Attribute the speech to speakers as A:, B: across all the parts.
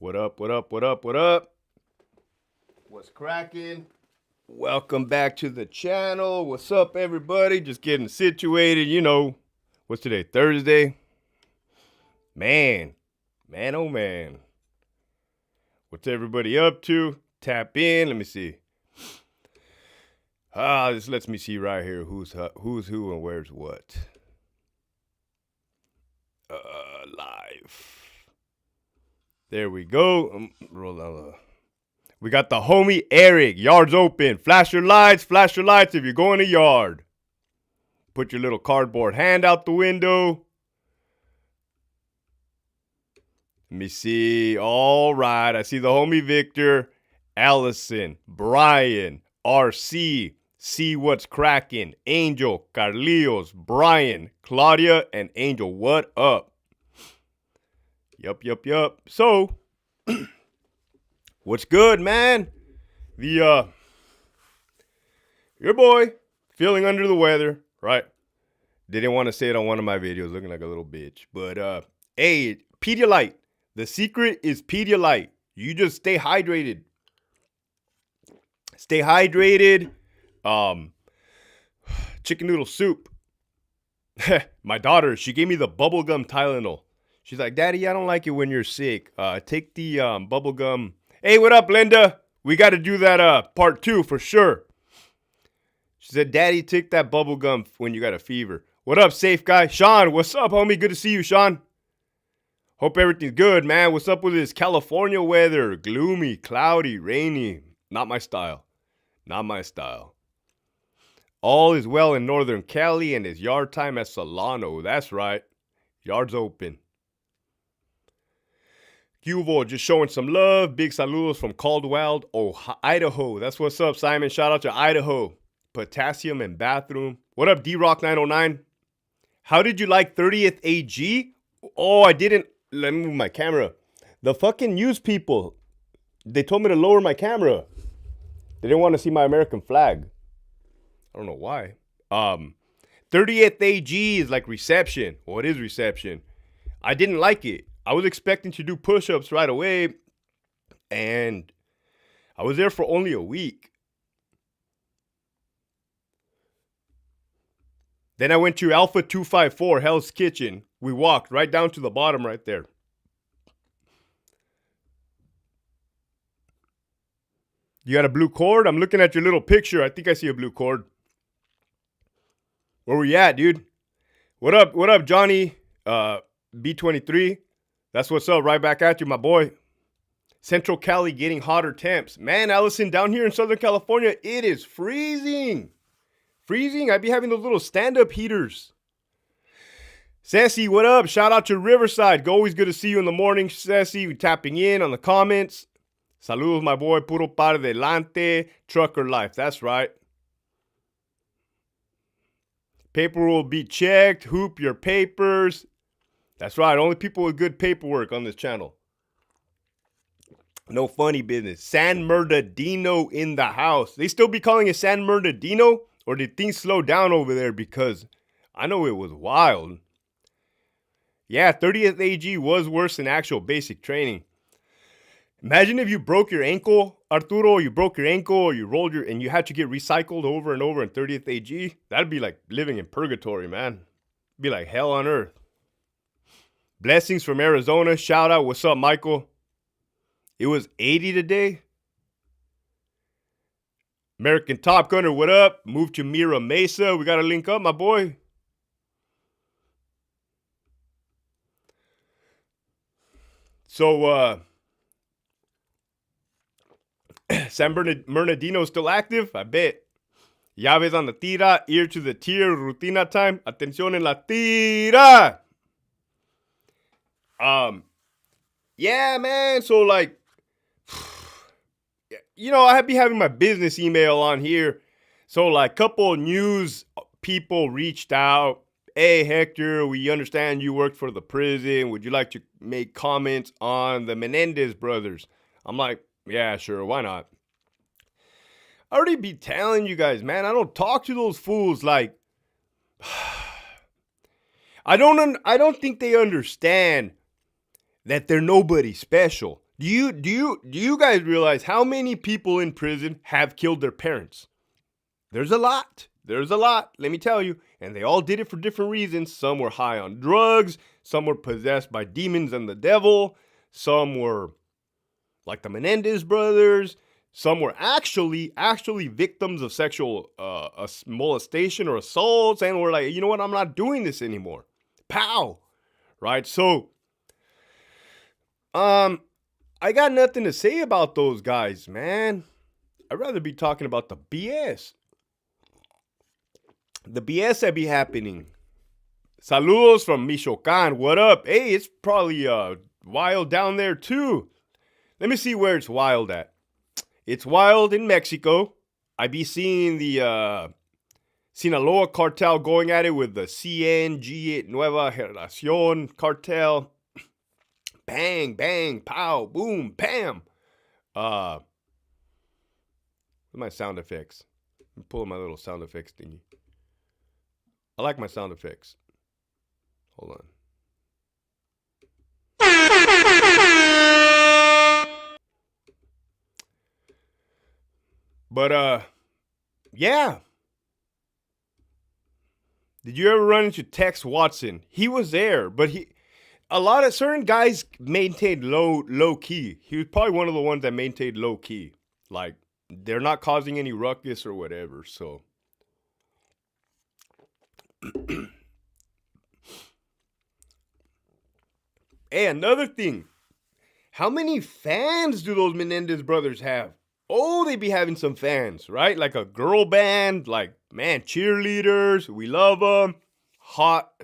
A: What up, what up, what up, what up? What's cracking? Welcome back to the channel. What's up, everybody? Just getting situated, What's today, Thursday? Man, oh man. What's everybody up to? Tap in, let me see. This lets me see right here who's who and where's what. Live. There we go. Roll out. We got the homie Eric. Yard's open. Flash your lights if you're going to yard. Put your little cardboard hand out the window. Let me see. All right. I see the homie Victor, Allison, Brian, RC, See What's Cracking, Angel, Carlios, Brian, Claudia, and Angel. What up? Yup. So, what's good, man? Your boy, feeling under the weather, right? Didn't want to say it on one of my videos, looking like a little bitch. But, hey, Pedialyte. The secret is Pedialyte. You just stay hydrated. Stay hydrated. Chicken noodle soup. My daughter, she gave me the bubblegum Tylenol. She's like, Daddy, I don't like it when you're sick. Take the bubblegum. Hey, what up, Linda? We got to do that part 2 for sure. She said, Daddy, take that bubblegum when you got a fever. What up, safe guy? Sean, what's up, homie? Good to see you, Sean. Hope everything's good, man. What's up with this California weather? Gloomy, cloudy, rainy. Not my style. Not my style. All is well in Northern Cali and it's yard time at Solano. That's right. Yard's open. Cuvo just showing some love. Big saludos from Caldwell, Idaho. That's what's up, Simon. Shout out to Idaho. Potassium and bathroom. What up, D-Rock 909? How did you like 30th AG? Oh, I didn't. Let me move my camera. The fucking news people, they told me to lower my camera. They didn't want to see my American flag. I don't know why. 30th AG is like reception. Well, it is reception. I didn't like it. I was expecting to do push-ups right away, and I was there for only a week. Then I went to Alpha 254, Hell's Kitchen. We walked right down to the bottom right there. You got a blue cord? I'm looking at your little picture. I think I see a blue cord. Where we at, dude? What up, Johnny? B23. That's what's up. Right back at you, my boy. Central Cali getting hotter temps. Man, Allison, down here in Southern California, it is freezing. Freezing. I'd be having those little stand-up heaters. Sassy, what up? Shout out to Riverside. Always good to see you in the morning, Sassy. Tapping in on the comments. Saludos, my boy. Puro para adelante. Trucker life. That's right. Paper will be checked. Hoop your papers. That's right. Only people with good paperwork on this channel. No funny business. San Bernardino in the house. They still be calling it San Bernardino? Or did things slow down over there? Because I know it was wild. Yeah, 30th AG was worse than actual basic training. Imagine if you broke your ankle, Arturo, you broke your ankle, or you rolled and you had to get recycled over and over in 30th AG. That'd be like living in purgatory, man. It'd be like hell on earth. Blessings from Arizona. Shout out. What's up, Michael? It was 80 today. American Top Gunner, what up? Moved to Mira Mesa. We got to link up, my boy. So, San Bernardino still active? I bet. Llaves on the tira, ear to the tier, rutina time. Atención en la tira. Yeah, man. So like, I be having my business email on here. So like, couple news people reached out. Hey, Hector, we understand you worked for the prison. Would you like to make comments on the Menendez brothers? I'm like, yeah, sure. Why not? I already be telling you guys, man, I don't talk to those fools. Like, I don't think they understand that they're nobody special. Do you guys realize how many people in prison have killed their parents? There's a lot. There's a lot, let me tell you. And they all did it for different reasons. Some were high on drugs. Some were possessed by demons and the devil. Some were like the Menendez brothers. Some were actually victims of sexual molestation or assaults. And were like, you know what? I'm not doing this anymore. Pow. Right? So, I got nothing to say about those guys, man. I'd rather be talking about the BS. The BS that be happening. Saludos from Michoacan. What up? Hey, it's probably wild down there too. Let me see where it's wild at. It's wild in Mexico. I be seeing the Sinaloa cartel going at it with the CNG Nueva Generación cartel. Bang, bang, pow, boom, bam. What's my sound effects? I'm pulling my little sound effects thingy. I like my sound effects. Hold on. But, yeah. Did you ever run into Tex Watson? He was there, but a lot of certain guys maintained low key. He was probably one of the ones that maintained low key. Like, they're not causing any ruckus or whatever, so. Hey, another thing. How many fans do those Menendez brothers have? Oh, they be having some fans, right? Like a girl band, like, man, cheerleaders. We love them. Hot,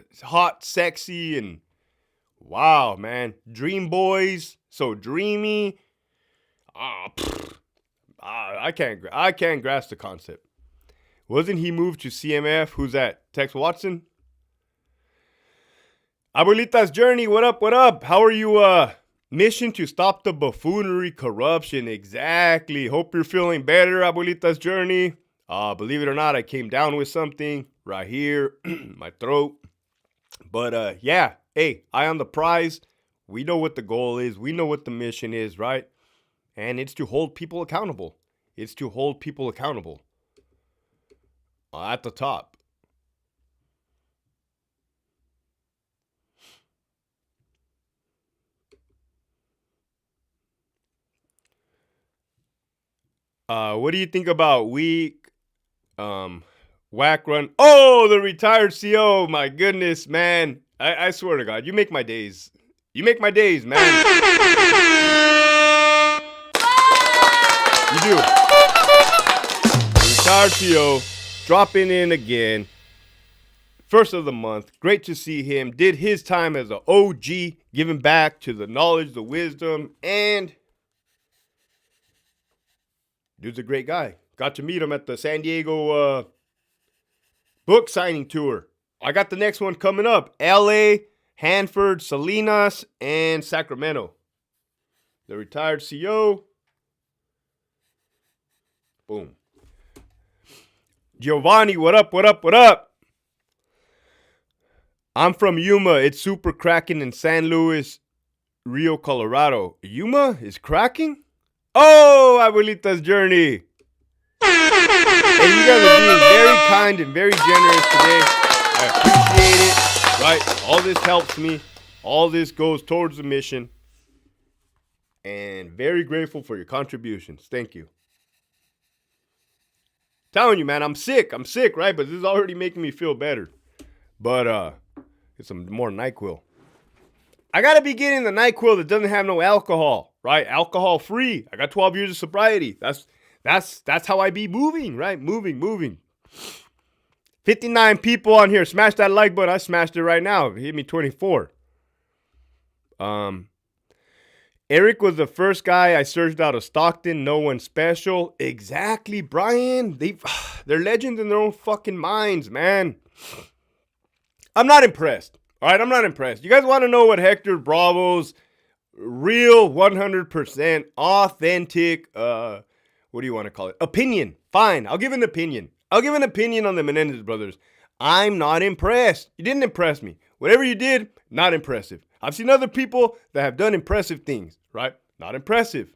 A: sexy, and wow, man. Dream boys. So dreamy. I can't grasp the concept. Wasn't he moved to CMF? Who's that? Tex Watson? Abuelita's Journey, what up, what up? How are you, mission to stop the buffoonery, corruption, exactly. Hope you're feeling better, Abuelita's Journey. Believe it or not, I came down with something right here, my throat. But, yeah, hey, eye on the prize. We know what the goal is. We know what the mission is, right? And it's to hold people accountable. It's to hold people accountable. At the top. What do you think about whack run? Oh, the retired CO. My goodness, man. I swear to God, you make my days. You make my days, man. You do. Retired CO. Dropping in again. First of the month. Great to see him. Did his time as an OG. Giving back to the knowledge, the wisdom, and dude's a great guy. Got to meet him at the San Diego book signing tour. I got the next one coming up. LA, Hanford, Salinas, and Sacramento. The retired CO. Boom. Giovanni, what up, what up, what up? I'm from Yuma. It's super cracking in San Luis, Rio, Colorado. Yuma is cracking? Oh, Abuelita's Journey. Hey, you guys are being very kind and very generous today. I appreciate it. Right? All this helps me. All this goes towards the mission. And very grateful for your contributions. Thank you. Telling you, man, I'm sick, right? But this is already making me feel better. But, get some more NyQuil. I gotta be getting the NyQuil that doesn't have no alcohol, right? Alcohol free. I got 12 years of sobriety. That's how I be moving, right? Moving. 59 people on here. Smash that like button. I smashed it right now. It hit me 24. Eric was the first guy I searched out of Stockton. No one special. Exactly, Brian. They're legends in their own fucking minds, man. I'm not impressed. All right, I'm not impressed. You guys want to know what Hector Bravo's real 100% authentic, what do you want to call it? Opinion. Fine, I'll give an opinion. I'll give an opinion on the Menendez brothers. I'm not impressed. You didn't impress me. Whatever you did, not impressive. I've seen other people that have done impressive things, right? Not impressive.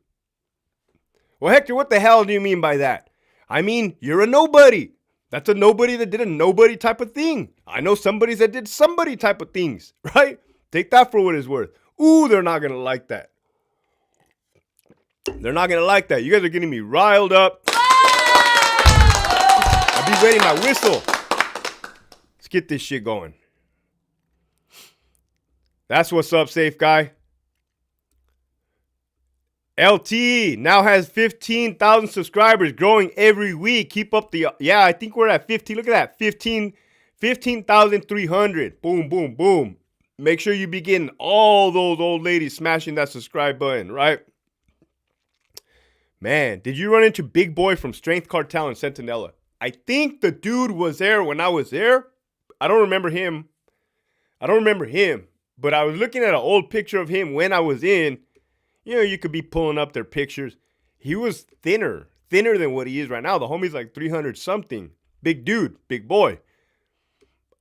A: Well, Hector, what the hell do you mean by that? I mean, you're a nobody. That's a nobody that did a nobody type of thing. I know somebody that did somebody type of things, right? Take that for what it's worth. Ooh, they're not going to like that. They're not going to like that. You guys are getting me riled up. I'll be waiting my whistle. Let's get this shit going. That's what's up, safe guy. LT now has 15,000 subscribers, growing every week. Keep up the, yeah, I think we're at 15. Look at that, 15,300. Boom, boom, boom. Make sure you be getting all those old ladies smashing that subscribe button, right? Man, did you run into Big Boy from Strength Cartel in Centinela? I think the dude was there when I was there. I don't remember him. But I was looking at an old picture of him when I was in. You know, you could be pulling up their pictures. He was thinner than what he is right now. The homie's like 300 something. Big dude, big boy.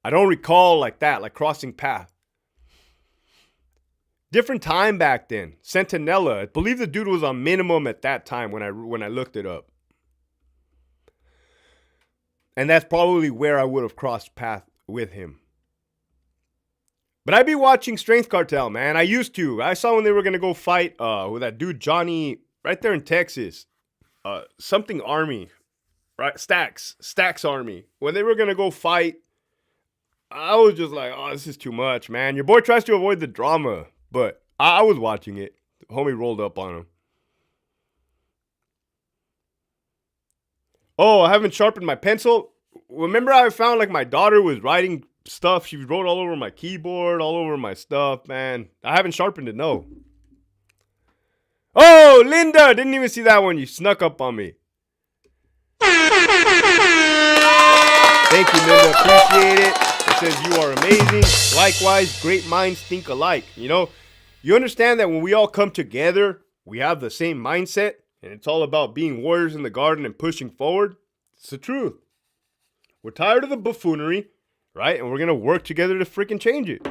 A: I don't recall like that, like crossing path. Different time back then. Centinela. I believe the dude was on minimum at that time when I looked it up. And that's probably where I would have crossed path with him. But I'd be watching Strength Cartel, man. I used to. I saw when they were going to go fight with that dude Johnny right there in Texas. Something Army. Right? Stacks Army. When they were going to go fight, I was just like, oh, this is too much, man. Your boy tries to avoid the drama. But I was watching it. The homie rolled up on him. Oh, I haven't sharpened my pencil. Remember I found like my daughter was writing stuff. She wrote all over my keyboard, all over my stuff, man. I haven't sharpened it, no. Oh, Linda! Didn't even see that one. You snuck up on me. Thank you, Linda. Appreciate it. It says you are amazing. Likewise, great minds think alike. You know, you understand that when we all come together, we have the same mindset, and it's all about being warriors in the garden and pushing forward. It's the truth. We're tired of the buffoonery, right? And we're going to work together to freaking change it.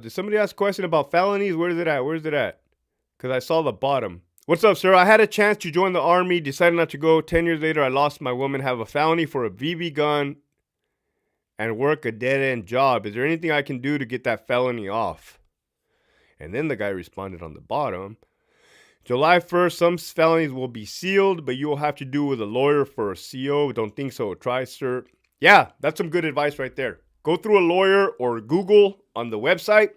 A: Did somebody ask a question about felonies? Where is it at? Where's it at? Because I saw the bottom. What's up, sir? I had a chance to join the army, decided not to go. 10 years later, I lost my woman, have a felony for a BB gun, and work a dead-end job. Is there anything I can do to get that felony off? And then the guy responded on the bottom. July 1st, some felonies will be sealed, but you will have to do with a lawyer for a CO. Don't think so. Try, sir. Yeah, that's some good advice right there. Go through a lawyer or Google on the website.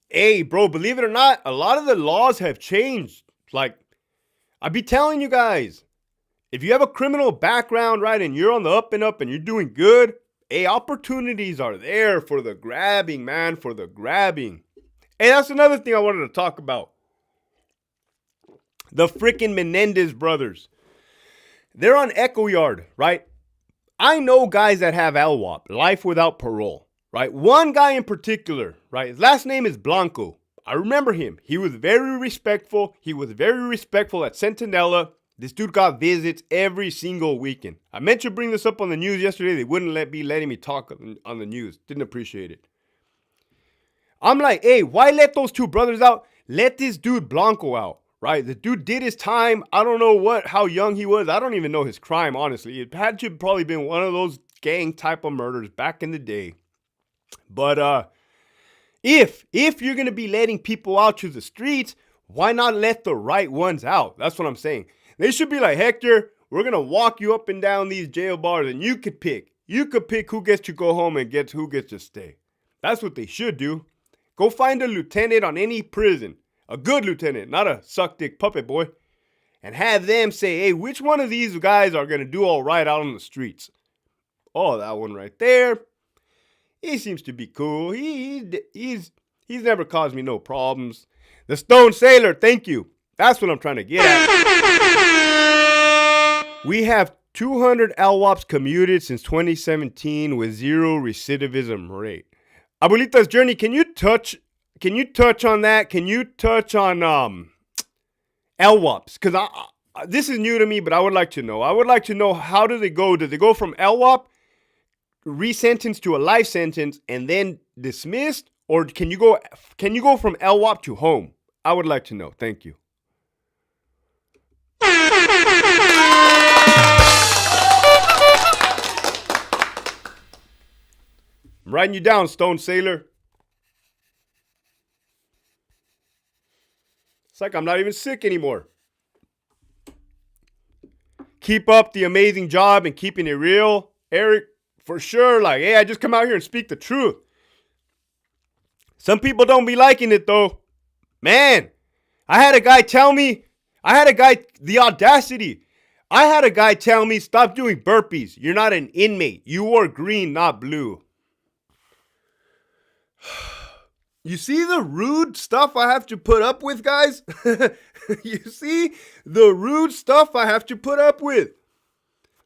A: Hey, bro, believe it or not, a lot of the laws have changed. Like, I be telling you guys, if you have a criminal background, right, and you're on the up and up and you're doing good, hey, opportunities are there for the grabbing, man, for the grabbing. Hey, that's another thing I wanted to talk about. The freaking Menendez brothers. They're on Echo Yard, right? I know guys that have LWOP, life without parole, right? One guy in particular, right? His last name is Blanco. I remember him. He was very respectful. He was very respectful at Centinela. This dude got visits every single weekend. I meant to bring this up on the news yesterday. They wouldn't letting me talk on the news. Didn't appreciate it. I'm like, hey, why let those two brothers out? Let this dude Blanco out, right? The dude did his time. I don't know how young he was. I don't even know his crime, honestly. It had to probably been one of those gang type of murders back in the day. But if you're going to be letting people out to the streets, why not let the right ones out? That's what I'm saying. They should be like, Hector, we're going to walk you up and down these jail bars and you could pick. You could pick who gets to go home and who gets to stay. That's what they should do. Go find a lieutenant on any prison. A good lieutenant, not a suck dick puppet boy. And have them say, hey, which one of these guys are going to do all right out on the streets? Oh, that one right there. He seems to be cool. He's never caused me no problems. The Stone Sailor, thank you. That's what I'm trying to get at. We have 200 LWOPs commuted since 2017 with 0 recidivism rate. Abuelita's Journey, can you touch on that? Can you touch on LWOPs? Because This is new to me, but I would like to know. I would like to know, how do they go? Do they go from LWOP, resentenced to a life sentence, and then dismissed? Or can you go from LWOP to home? I would like to know. Thank you. I'm writing you down, Stone Sailor. It's like I'm not even sick anymore. Keep up the amazing job and keeping it real, Eric. For sure. Like, hey, I just come out here and speak the truth. Some people don't be liking it, though. Man, I had a guy tell me, the audacity. I had a guy tell me, stop doing burpees. You're not an inmate. You wore green, not blue. You see the rude stuff I have to put up with, guys? You see the rude stuff I have to put up with.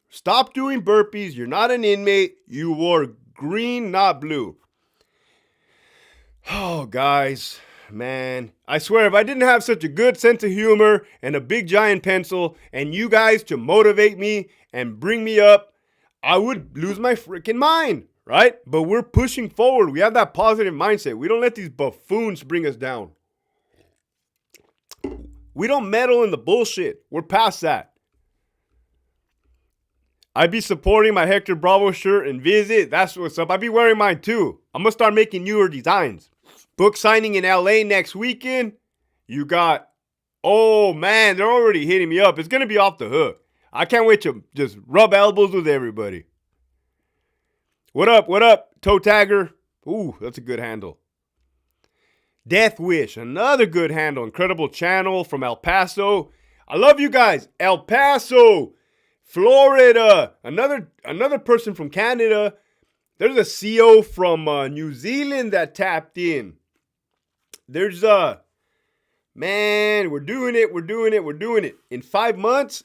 A: Stop doing burpees. You're not an inmate. You wore green, not blue. Oh, guys, man. I swear, if I didn't have such a good sense of humor and a big giant pencil and you guys to motivate me and bring me up, I would lose my freaking mind, right? But we're pushing forward. We have that positive mindset. We don't let these buffoons bring us down. We don't meddle in the bullshit. We're past that. I'd be supporting my Hector Bravo shirt and visit. That's what's up. I'd be wearing mine too. I'm going to start making newer designs. Book signing in LA next weekend. You got, oh man, they're already hitting me up. It's going to be off the hook. I can't wait to just rub elbows with everybody. What up, toe tagger? Ooh, that's a good handle. Death Wish, another good handle. Incredible channel from El Paso. I love you guys. El Paso, Florida. Another person from Canada. There's a CO from New Zealand that tapped in. There's man, we're doing it. In 5 months,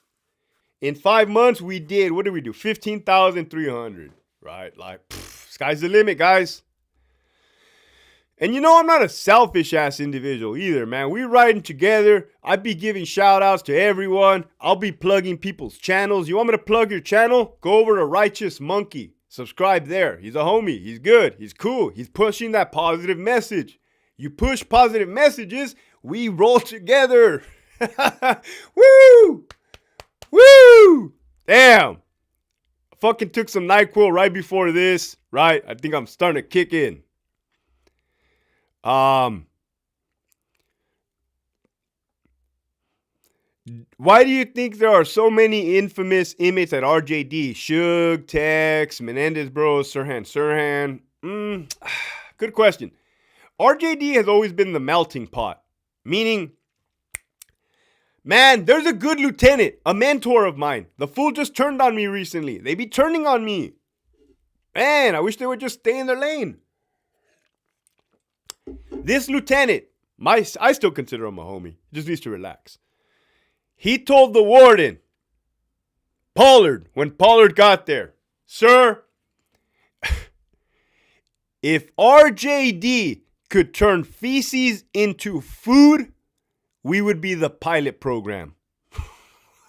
A: we did, what did we do? 15,300, right? Like, sky's the limit, guys. And you know, I'm not a selfish ass individual either, man. We're riding together. I'd be giving shout outs to everyone. I'll be plugging people's channels. You want me to plug your channel? Go over to Righteous Monkey. Subscribe there. He's a homie. He's good. He's cool. He's pushing that positive message. You push positive messages, we roll together. Woo! Woo! Damn. I fucking took some NyQuil right before this, right? I think I'm starting to kick in. Why do you think there are so many infamous inmates at RJD? Suge, Tex, Menendez Bros, Sirhan. Good question. RJD has always been the melting pot. Meaning, man, there's a good lieutenant, a mentor of mine. The fool just turned on me recently. They be turning on me. Man, I wish they would just stay in their lane. This lieutenant, I still consider him a homie. He just needs to relax. He told the warden, Pollard, when Pollard got there, sir, if RJD could turn feces into food, we would be the pilot program.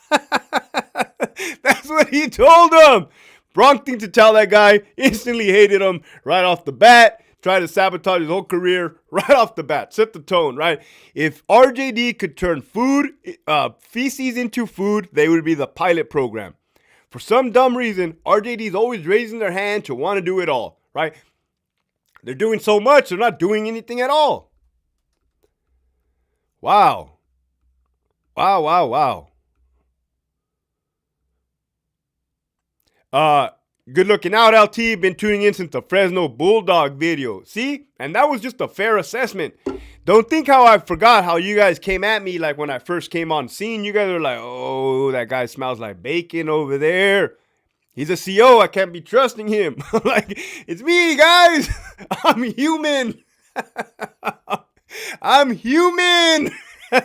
A: That's what he told him. Wrong thing to tell that guy. Instantly hated him right off the bat. Tried to sabotage his whole career right off the bat. Set the tone, right? If RJD could turn feces into food, they would be the pilot program. For some dumb reason, RJD is always raising their hand to want to do it all, right? They're doing so much, they're not doing anything at all. Wow. Wow. Good looking out, LT. Been tuning in since the Fresno Bulldog video. See? And that was just a fair assessment. Don't think how I forgot how you guys came at me like when I first came on scene. You guys were like, oh, that guy smells like bacon over there. He's a CO. I can't be trusting him. I'm like, it's me, guys. I'm human. I'm human. A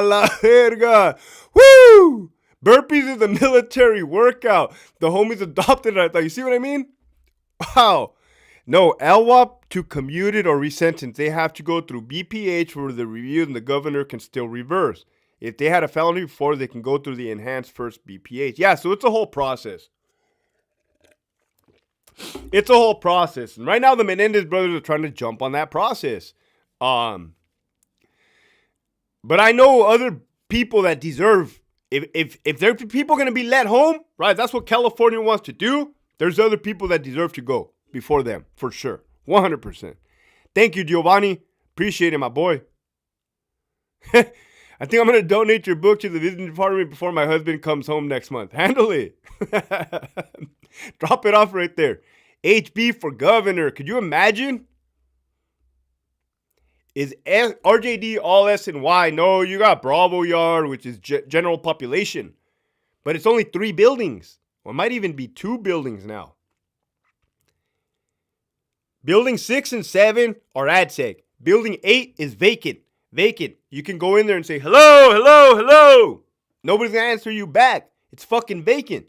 A: la verga. Woo! Burpees is a military workout. The homies adopted it. I thought, you see what I mean? Wow. No, LWOP to commuted or resentenced, they have to go through BPH for the review and the governor can still reverse. If they had a felony before, they can go through the enhanced first BPH. Yeah, so it's a whole process. It's a whole process. And right now, the Menendez brothers are trying to jump on that process. But I know other people that deserve, if there are people going to be let home, right? That's what California wants to do. There's other people that deserve to go before them, for sure. 100%. Thank you, Giovanni. Appreciate it, my boy. I think I'm going to donate your book to the visiting department before my husband comes home next month. Handle it. Drop it off right there. HB for governor. Could you imagine? Is RJD all S and Y? No, you got Bravo Yard, which is general population. But it's only 3 buildings. Or it might even be 2 buildings now. Building 6 and 7 are AdSec. Building 8 is vacant. Vacant. You can go in there and say, hello, hello, hello. Nobody's going to answer you back. It's fucking vacant.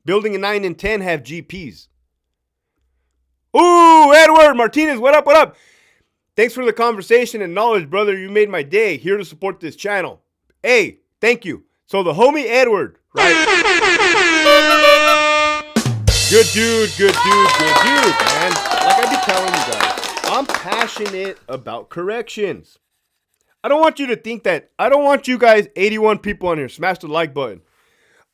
A: Building 9 and 10 have GPs. Ooh, Edward Martinez, what up, what up? Thanks for the conversation and knowledge, brother. You made my day. Here to support this channel. Hey, thank you. So the homie Edward, right? Good dude, man. Like I be telling you guys, I'm passionate about corrections. I don't want you to think that, I don't want you guys, 81 people on here, smash the like button.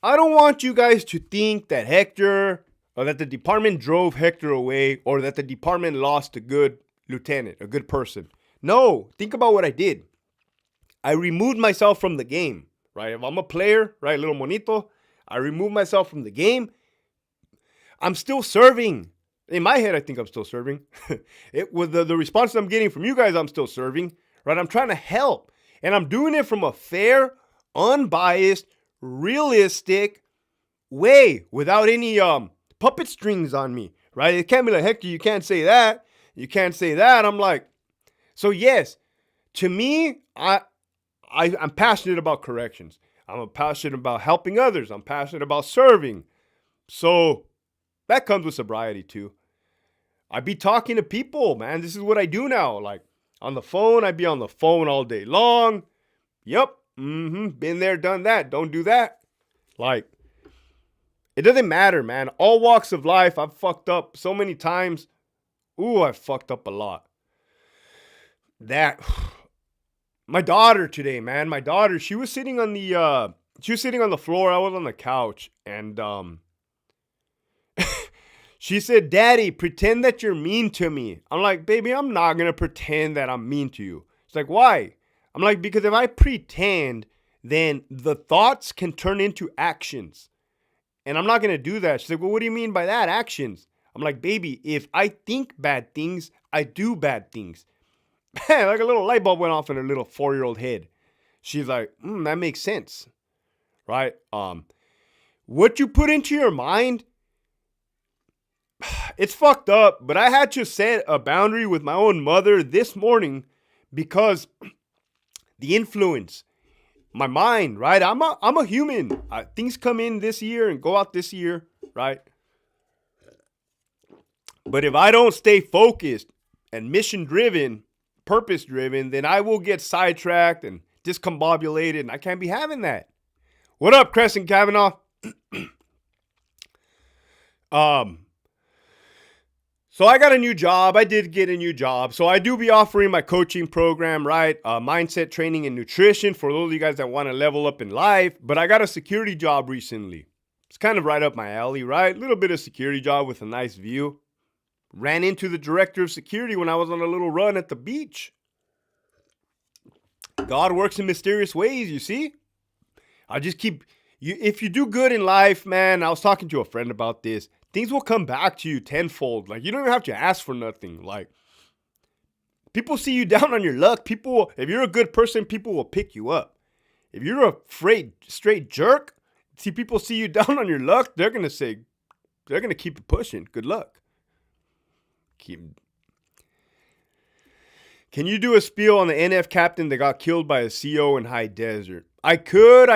A: I don't want you guys to think that Hector, or that the department drove Hector away, or that the department lost a good lieutenant, a good person. No, think about what I did. I removed myself from the game, right? If I'm a player, right, little monito, I removed myself from the game. I'm still serving. In my head, I think I'm still serving. With the response I'm getting from you guys, I'm still serving. Right, I'm trying to help, and I'm doing it from a fair, unbiased, realistic way, without any puppet strings on me. Right? It can't be like, Hector, you can't say that. You can't say that. I'm like, so yes, to me, I'm passionate about corrections. I'm passionate about helping others. I'm passionate about serving. So that comes with sobriety too. I be talking to people, man. This is what I do now. Like. On the phone, I'd be on the phone all day long. Yep. Been there, done that. Don't do that. Like, it doesn't matter, man. All walks of life, I've fucked up so many times. Ooh, I fucked up a lot. My daughter today, man. My daughter, she was sitting on the floor. I was on the couch. And, she said, Daddy, pretend that you're mean to me. I'm like, baby, I'm not going to pretend that I'm mean to you. It's like, why? I'm like, because if I pretend, then the thoughts can turn into actions. And I'm not going to do that. She's like, well, what do you mean by that? Actions. I'm like, baby, if I think bad things, I do bad things. Like a little light bulb went off in her little 4-year-old head. She's like, that makes sense. Right? What you put into your mind, it's fucked up, but I had to set a boundary with my own mother this morning because the influence, my mind, right? I'm a human. Things come in this year and go out this year, right? But if I don't stay focused and mission-driven, purpose-driven, then I will get sidetracked and discombobulated, and I can't be having that. What up, Crescent Kavanaugh? So I got a new job. I did get a new job. So I do be offering my coaching program, right? Mindset training and nutrition for those of you guys that want to level up in life. But I got a security job recently. It's kind of right up my alley, right? A little bit of security job with a nice view. Ran into the director of security when I was on a little run at the beach. God works in mysterious ways, you see? I just keep... if you do good in life, man, I was talking to a friend about this. Things will come back to you tenfold. Like, you don't even have to ask for nothing. Like, people see you down on your luck. If you're a good person, people will pick you up. If you're a straight jerk, people see you down on your luck, they're going to keep it pushing. Good luck. Can you do a spiel on the NF captain that got killed by a CO in high desert? I could,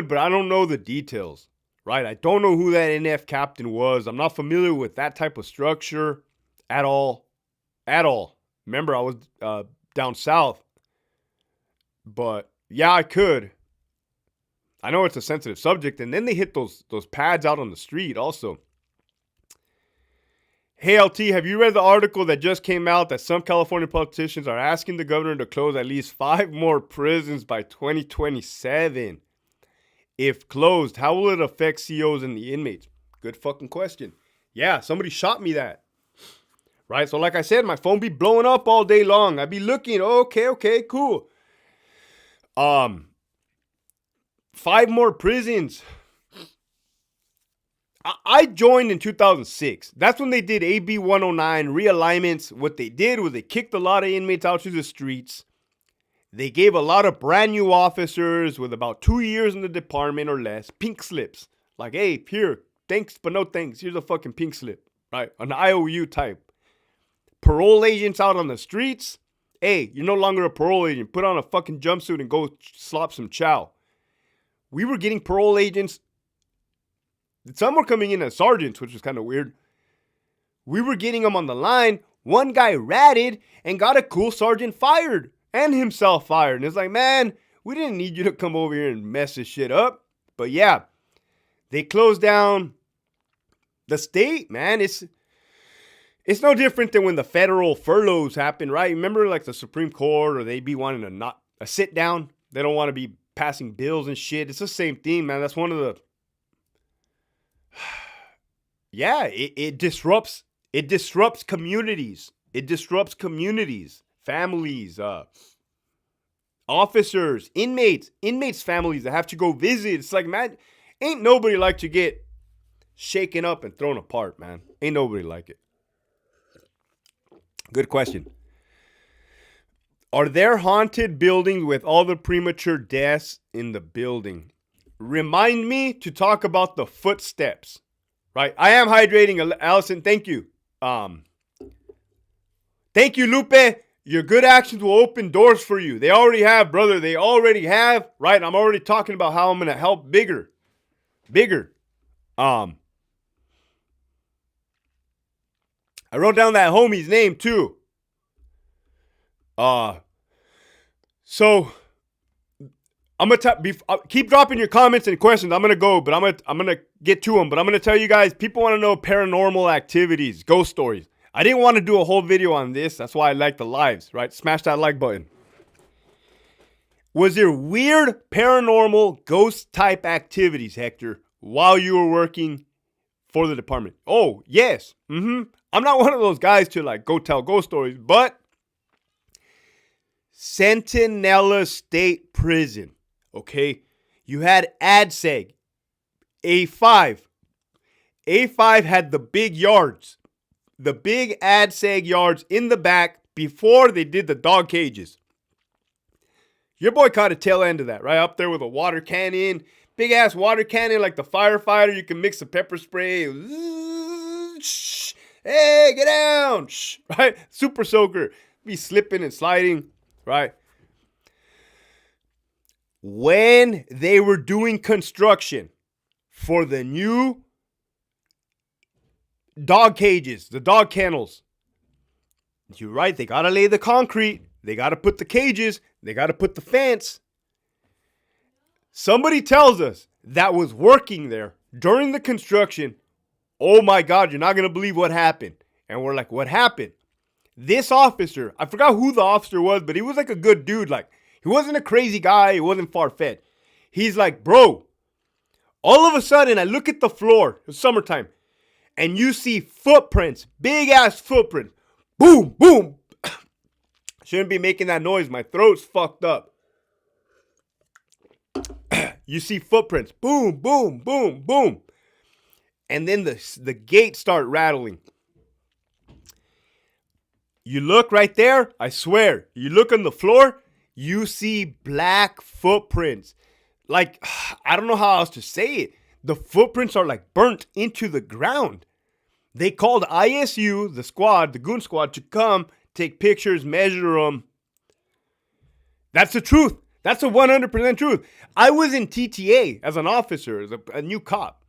A: but I don't know the details. Right, I don't know who that NF captain was. I'm not familiar with that type of structure at all. Remember, I was down south. But, yeah, I could. I know it's a sensitive subject, and then they hit those pads out on the street also. Hey, LT, have you read the article that just came out that some California politicians are asking the governor to close at least 5 more prisons by 2027? If closed, how will it affect COs and the inmates? Good fucking question. Yeah, somebody shot me that. Right? So like I said, my phone be blowing up all day long. I be looking, okay, cool. 5 more prisons. I joined in 2006. That's when they did AB 109 realignments. What they did was they kicked a lot of inmates out to the streets. They gave a lot of brand new officers with about 2 years in the department or less pink slips. Like, hey, here, thanks, but no thanks. Here's a fucking pink slip, right? An IOU type. Parole agents out on the streets. Hey, you're no longer a parole agent. Put on a fucking jumpsuit and go slop some chow. We were getting parole agents. Some were coming in as sergeants, which was kind of weird. We were getting them on the line. One guy ratted and got a cool sergeant fired and himself fired. And it's like, man, we didn't need you to come over here and mess this shit up. But yeah, they closed down the state, man. It's no different than when the federal furloughs happen, right? Remember like the Supreme Court, or they be wanting to not a sit down. They don't want to be passing bills and shit. It's the same thing, man. That's one of the... Yeah, it disrupts communities. It disrupts communities, families, officers, inmates' families that have to go visit. It's like, man, ain't nobody like to get shaken up and thrown apart, man. Ain't nobody like it. Good question. Are there haunted buildings with all the premature deaths in the building? Remind me to talk about the footsteps. Right, I am hydrating, Allison. Thank you. Thank you, Lupe. Your good actions will open doors for you. They already have, brother. They already have. Right, I'm already talking about how I'm gonna help bigger. I wrote down that homie's name too. So I'm gonna keep dropping your comments and questions. I'm gonna go, but I'm gonna get to them. But I'm gonna tell you guys, people want to know paranormal activities, ghost stories. I didn't want to do a whole video on this. That's why I like the lives, right? Smash that like button. Was there weird paranormal ghost type activities, Hector, while you were working for the department? Oh, yes. I'm not one of those guys to like go tell ghost stories, but Centinela State Prison. Okay, you had ADSEG, A5. A5 had the big yards, the big ADSEG yards in the back before they did the dog cages. Your boy caught a tail end of that, right up there with a water cannon, big ass water cannon like the firefighter. You can mix the pepper spray. Hey, get down, right? Super soaker, be slipping and sliding, right? When they were doing construction for the new dog cages, the dog kennels, you're right, they got to lay the concrete, they got to put the cages, they got to put the fence. Somebody tells us that was working there during the construction, oh my God, you're not going to believe what happened. And we're like, what happened? This officer, I forgot who the officer was, but he was like a good dude, like, he wasn't a crazy guy. He wasn't far-fetched. He's like, bro, all of a sudden, I look at the floor. It's summertime. And you see footprints, big-ass footprints. Boom, boom. Shouldn't be making that noise. My throat's fucked up. You see footprints. Boom, boom, boom, boom. And then the gates start rattling. You look right there. I swear. You look on the floor. You see black footprints. Like, I don't know how else to say it. The footprints are like burnt into the ground. They called ISU, the squad, the goon squad, to come take pictures, measure them. That's the truth. That's a 100% truth. I was in TTA as an officer, as a new cop.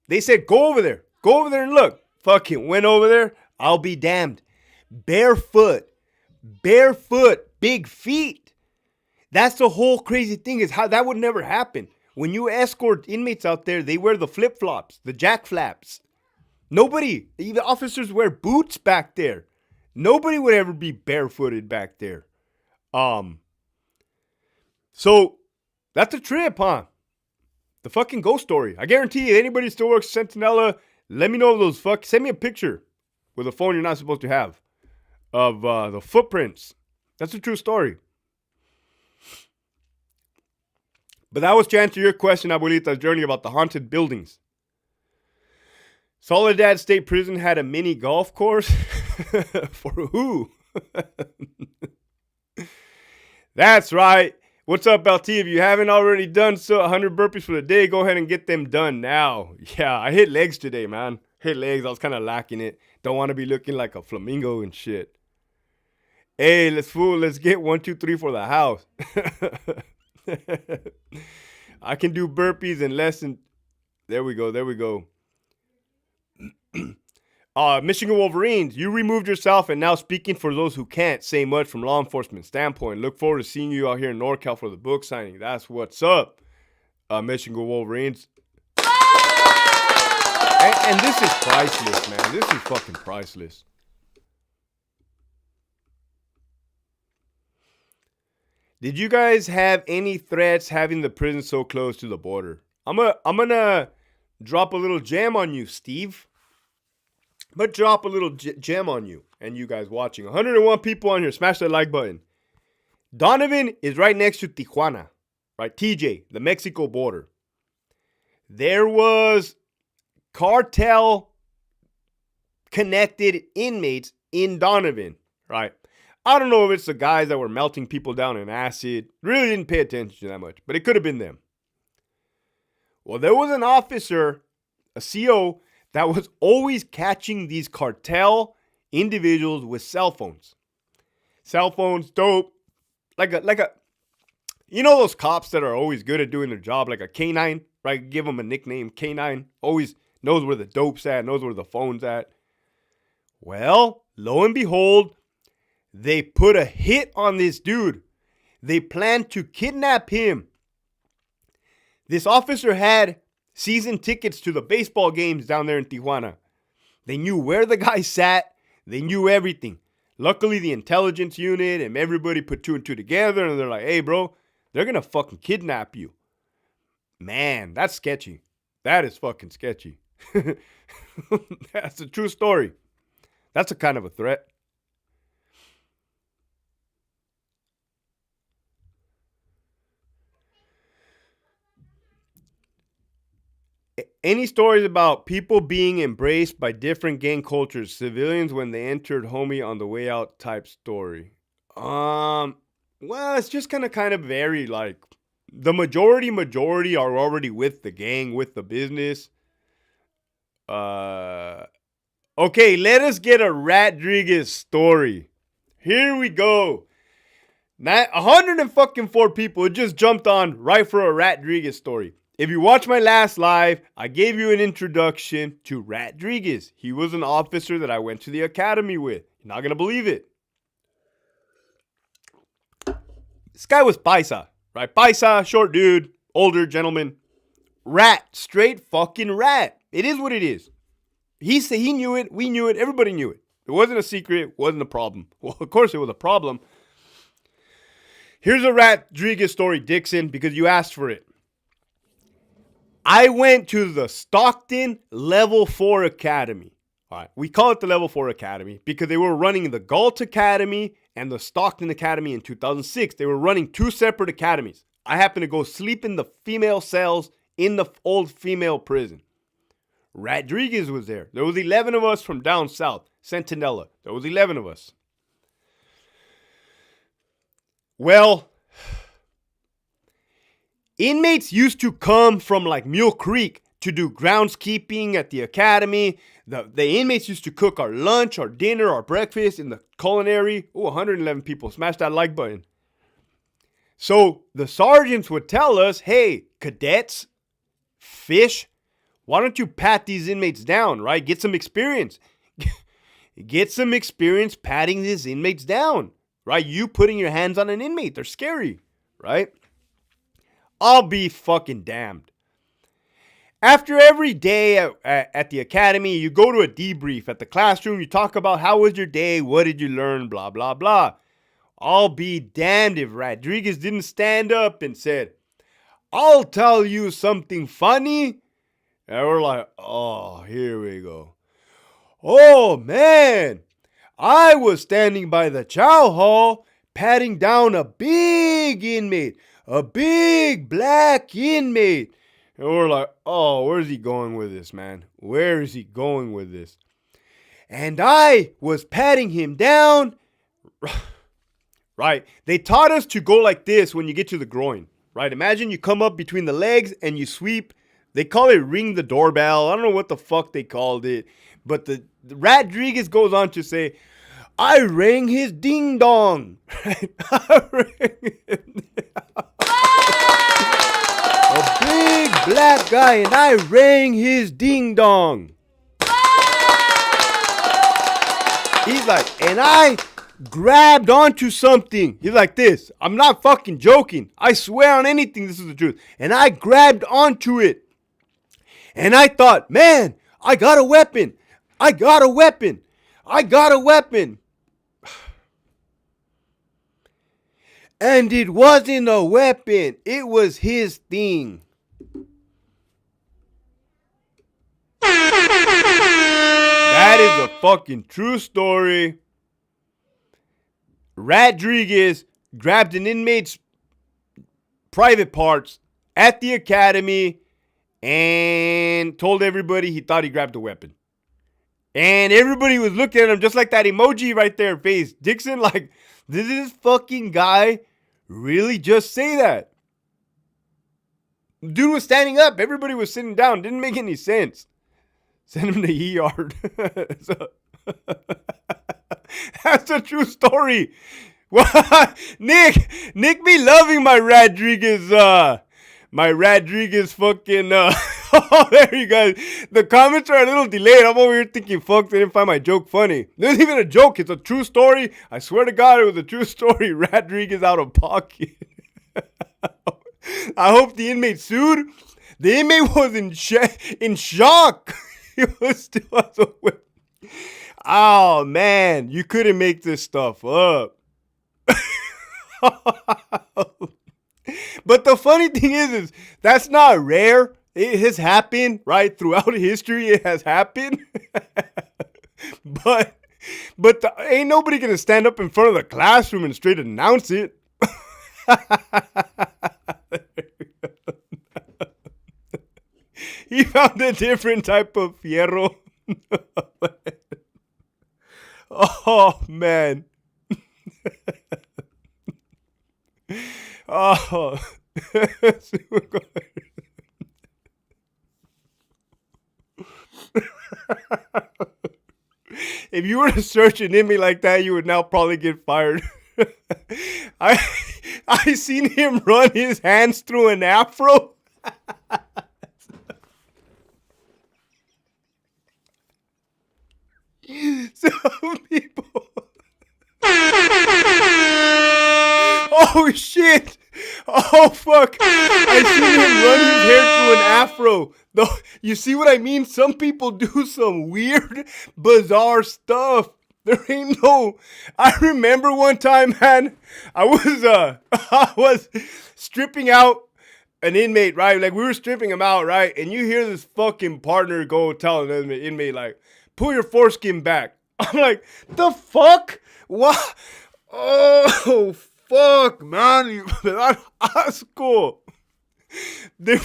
A: They said, go over there. Go over there and look. Fucking went over there. I'll be damned. Barefoot, big feet. That's the whole crazy thing, is how that would never happen. When you escort inmates out there, they wear the flip-flops, the jack flaps. Nobody, even officers wear boots back there. Nobody would ever be barefooted back there. So that's a trip, huh? The fucking ghost story. I guarantee you, anybody still works Sentinella, let me know those send me a picture with a phone you're not supposed to have of the footprints. That's a true story. But that was to answer your question, Abuelita's journey about the haunted buildings. Soledad State Prison had a mini golf course? For who? That's right. What's up, LT? If you haven't already done so, 100 burpees for the day, go ahead and get them done now. Yeah, I hit legs today, man. Hit legs. I was kind of lacking it. Don't want to be looking like a flamingo and shit. Hey, let's get 1, 2, 3 for the house. I can do burpees in less than... There we go. Michigan Wolverines, you removed yourself and now speaking for those who can't say much from law enforcement standpoint. Look forward to seeing you out here in NorCal for the book signing. That's what's up, Michigan Wolverines. And this is priceless, man. This is fucking priceless. Did you guys have any threats having the prison so close to the border? I'm gonna drop a little gem on you, Steve. But drop a little gem on you and you guys watching. 101 people on here. Smash that like button. Donovan is right next to Tijuana. Right? TJ, the Mexico border. There was cartel connected inmates in Donovan. Right? I don't know if it's the guys that were melting people down in acid. Really didn't pay attention to that much. But it could have been them. Well, there was an officer, a CO, that was always catching these cartel individuals with cell phones. Cell phones, dope. Like a, you know those cops that are always good at doing their job, like a K9, right? Give them a nickname, K9. Always knows where the dope's at, knows where the phone's at. Well, lo and behold, they put a hit on this dude. They planned to kidnap him. This officer had season tickets to the baseball games down there in Tijuana. They knew where the guy sat. They knew everything. Luckily, the intelligence unit and everybody put 2 and 2 together, and they're like, hey, bro, they're going to fucking kidnap you. Man, that's sketchy. That is fucking sketchy. That's a true story. That's a kind of a threat. Any stories about people being embraced by different gang cultures, civilians when they entered homie on the way out type story? Well, it's just kind of vary. Like the majority are already with the gang, with the business. Okay, let us get a Rodriguez story. Here we go. 104 people. It just jumped on right for a Rodriguez story. If you watch my last live, I gave you an introduction to Rodriguez. He was an officer that I went to the academy with. You're not going to believe it. This guy was Paisa, right? Paisa, short dude, older gentleman. Rat, straight fucking rat. It is what it is. He said he knew it, we knew it, everybody knew it. It wasn't a secret, it wasn't a problem. Well, of course it was a problem. Here's a Rodriguez story, Dixon, because you asked for it. I went to the Stockton Level 4 Academy. All right, we call it the Level 4 Academy because they were running the Galt Academy and the Stockton Academy in 2006. They were running 2 separate academies. I happened to go sleep in the female cells in the old female prison. Rodriguez was there. There was 11 of us from down south, Centinela. There was 11 of us. Well, inmates used to come from like Mule Creek to do groundskeeping at the academy. The inmates used to cook our lunch, our dinner, our breakfast in the culinary. 111 people. Smash that like button. So the sergeants would tell us, hey, cadets, fish, why don't you pat these inmates down, right? Get some experience. Get some experience patting these inmates down, right? You putting your hands on an inmate, they're scary, right? I'll be fucking damned. After every day at the academy, you go to a debrief at the classroom. You talk about how was your day, what did you learn, blah, blah, blah. I'll be damned if Rodriguez didn't stand up and said, I'll tell you something funny. And we're like, oh, here we go. Oh, man. I was standing by the chow hall, patting down a big inmate, a big black inmate. And we're like, oh, where's he going with this, man? Where is he going with this? And I was patting him down. Right. They taught us to go like this when you get to the groin. Right. Imagine you come up between the legs and you sweep. They call it ring the doorbell. I don't know what the fuck they called it. But the Rodriguez goes on to say, I rang his ding dong. A big black guy, and I rang his ding dong. He's like, and I grabbed onto something. He's like this. I'm not fucking joking. I swear on anything this is the truth. And I grabbed onto it. And I thought, man, I got a weapon. I got a weapon. I got a weapon. And it wasn't a weapon. It was his thing. That is a fucking true story. Rodriguez grabbed an inmate's private parts at the academy and told everybody he thought he grabbed a weapon. And everybody was looking at him just like that emoji right there, face. Dixon, like, did this fucking guy really just say that? Dude was standing up. Everybody was sitting down. Didn't make any sense. Send him to ER. That's a true story. Nick be loving my Rodriguez fucking oh, there you go. The comments are a little delayed. I'm over here thinking, fuck, they didn't find my joke funny. There's even a joke. It's a true story. I swear to God, it was a true story. Rodriguez out of pocket. I hope the inmate sued. The inmate was in shock. He was still as a whip. Oh, man. You couldn't make this stuff up. But the funny thing is that's not rare. It has happened, right? Throughout history, it has happened. but ain't nobody gonna stand up in front of the classroom and straight announce it. He found a different type of fierro. Oh, man. Oh. If you were to search an inmate like that, you would now probably get fired. I seen him run his hands through an afro. Some people. Oh shit! Oh fuck! I seen him run his hair through an afro. Though, you see what I mean? Some people do some weird, bizarre stuff. There ain't no. I remember one time, man. I was stripping out an inmate, right? Like we were stripping him out, right? And you hear this fucking partner go tell an inmate, like, "Pull your foreskin back." I'm like, the fuck? What? Oh, fuck, man. That's cool. You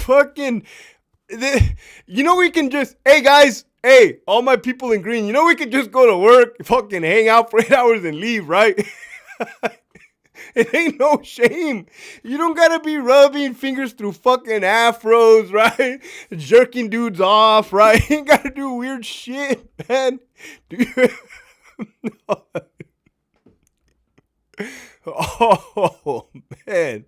A: know, we can just, hey, guys, hey, all my people in green, you know, we can just go to work, fucking hang out for 8 hours and leave, right? It ain't no shame. You don't gotta be rubbing fingers through fucking afros, right? Jerking dudes off, right? You ain't gotta do weird shit, man. Oh, man.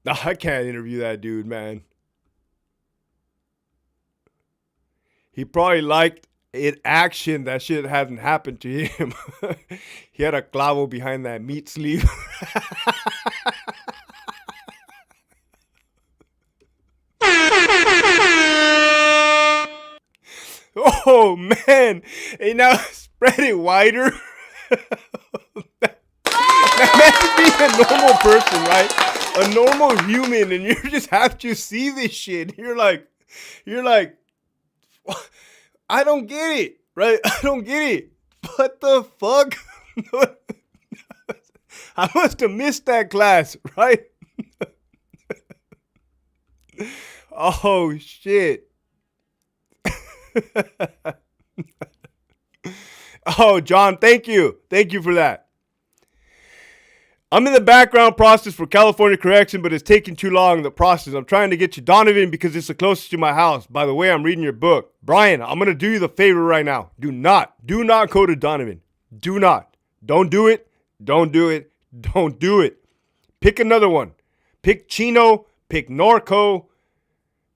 A: No, I can't interview that dude, man. He probably liked in action, that shit hasn't happened to him. He had a clavo behind that meat sleeve. Oh, man. Hey, now spread it wider. Imagine being a normal person, right? A normal human, and you just have to see this shit. You're like, I don't get it, right? I don't get it. What the fuck? I must have missed that class, right? Oh, shit. Oh, John, thank you. Thank you for that. I'm in the background process for California correction, but it's taking too long, the process. I'm trying to get you Donovan because it's the closest to my house. By the way, I'm reading your book. Brian, I'm going to do you the favor right now. Do not go to Donovan. Do not. Don't do it. Don't do it. Don't do it. Pick another one. Pick Chino, pick Norco,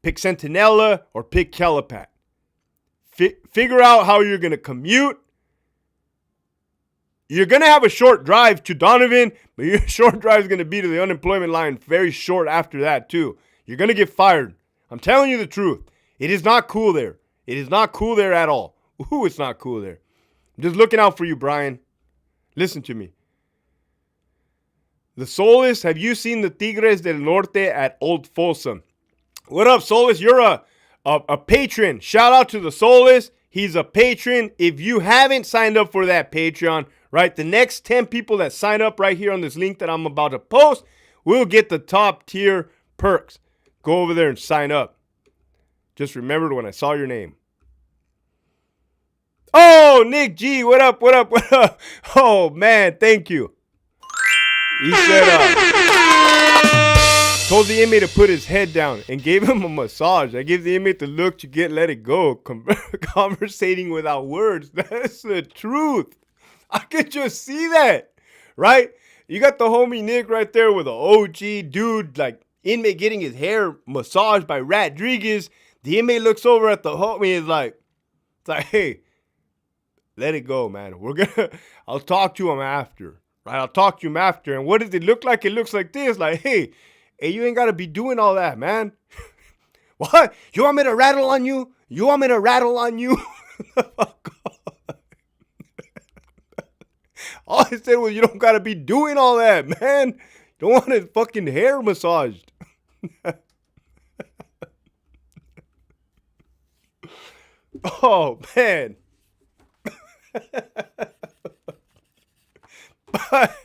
A: pick Centinela, or pick Calipat. Figure out how you're going to commute. You're going to have a short drive to Donovan, but your short drive is going to be to the unemployment line very short after that, too. You're going to get fired. I'm telling you the truth. It is not cool there. It is not cool there at all. Ooh, it's not cool there. I'm just looking out for you, Brian. Listen to me. The Solis, have you seen the Tigres del Norte at Old Folsom? What up, Solis? You're a patron. Shout out to the Solis. He's a patron. If you haven't signed up for that Patreon, right, the next 10 people that sign up right here on this link that I'm about to post will get the top tier perks. Go over there and sign up. Just remembered when I saw your name. Oh, Nick G, what up, what up, what up? Oh, man, thank you. He said, told the inmate to put his head down and gave him a massage. I gave the inmate the look to get let it go. Conversating without words. That's the truth. I could just see that, right? You got the homie Nick right there with an OG dude, like inmate getting his hair massaged by Rodriguez. The inmate looks over at the homie and is like, hey, let it go, man. I'll talk to him after, right? I'll talk to him after. And what does it look like? It looks like this, like, hey, you ain't got to be doing all that, man. What? You want me to rattle on you? You want me to rattle on you? All I said was you don't got to be doing all that, man. You don't want his fucking hair massaged. Oh, man.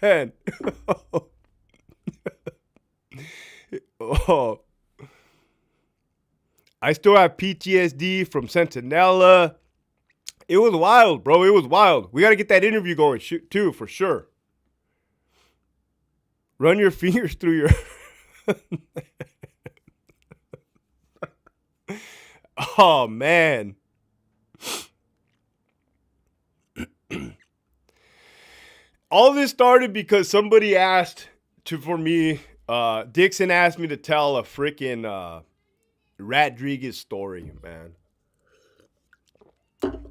A: Man. Oh. I still have PTSD from Centinela. It was wild, bro. It was wild. We got to get that interview going, too, for sure. Run your fingers through your... Oh, man. All this started because somebody asked for me... Dixon asked me to tell a freaking Rodriguez story, man.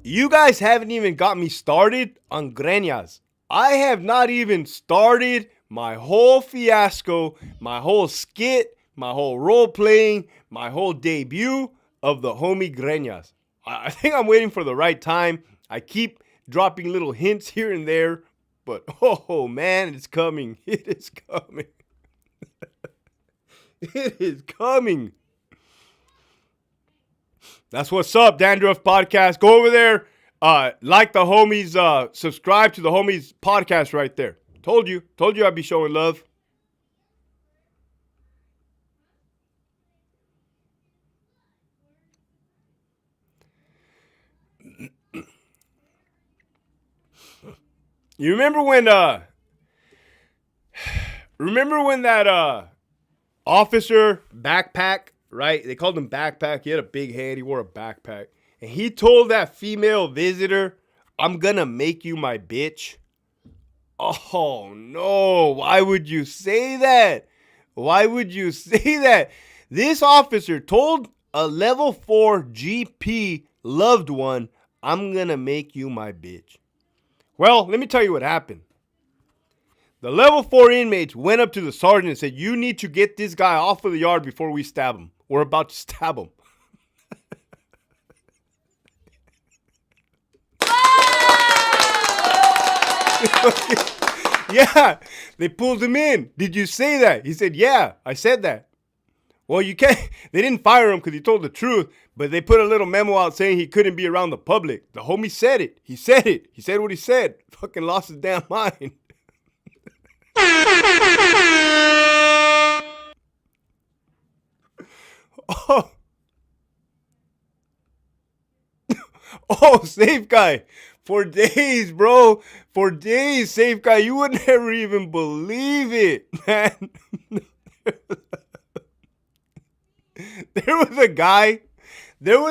A: You guys haven't even got me started on Greñas. I have not even started my whole fiasco, my whole skit, my whole role playing, my whole debut of the homie Greñas. I think I'm waiting for the right time. I keep dropping little hints here and there, but oh man, it's coming. It is coming. It is coming. That's what's up, Dandruff Podcast. Go over there, like the homies, subscribe to the homies podcast right there. Told you I'd be showing love. You remember when that officer backpack, right? They called him backpack. He had a big head. He wore a backpack. And he told that female visitor, I'm gonna make you my bitch. Oh, no. Why would you say that? Why would you say that? This officer told a level 4 GP loved one, I'm gonna make you my bitch. Well, let me tell you what happened. The level 4 inmates went up to the sergeant and said, you need to get this guy off of the yard before we stab him. We're about to stab him. Yeah, they pulled him in. Did you say that? He said, yeah, I said that. Well, you can't. They didn't fire him because he told the truth, but they put a little memo out saying he couldn't be around the public. The homie said it. He said it. He said what he said. Fucking lost his damn mind. Oh. Oh, Safe Guy. For days, bro. For days, Safe Guy. You would never even believe it, man. There was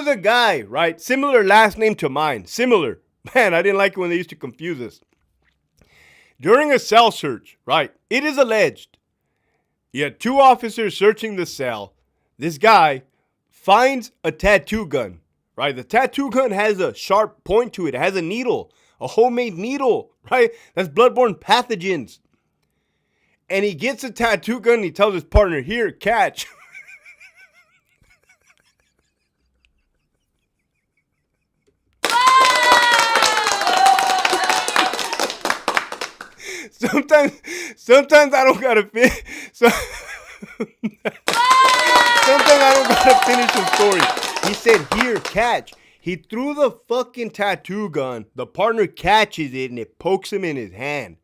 A: a guy, right? Similar last name to mine. Similar. Man, I didn't like it when they used to confuse us. During a cell search, right? It is alleged. You had 2 officers searching the cell. This guy finds a tattoo gun, right? The tattoo gun has a sharp point to it. It has a needle, a homemade needle, right? That's bloodborne pathogens. And he gets a tattoo gun and he tells his partner, here, catch. Sometimes I don't gotta finish. Sometimes I don't gotta finish the story. He said, here, catch. He threw the fucking tattoo gun. The partner catches it and it pokes him in his hand.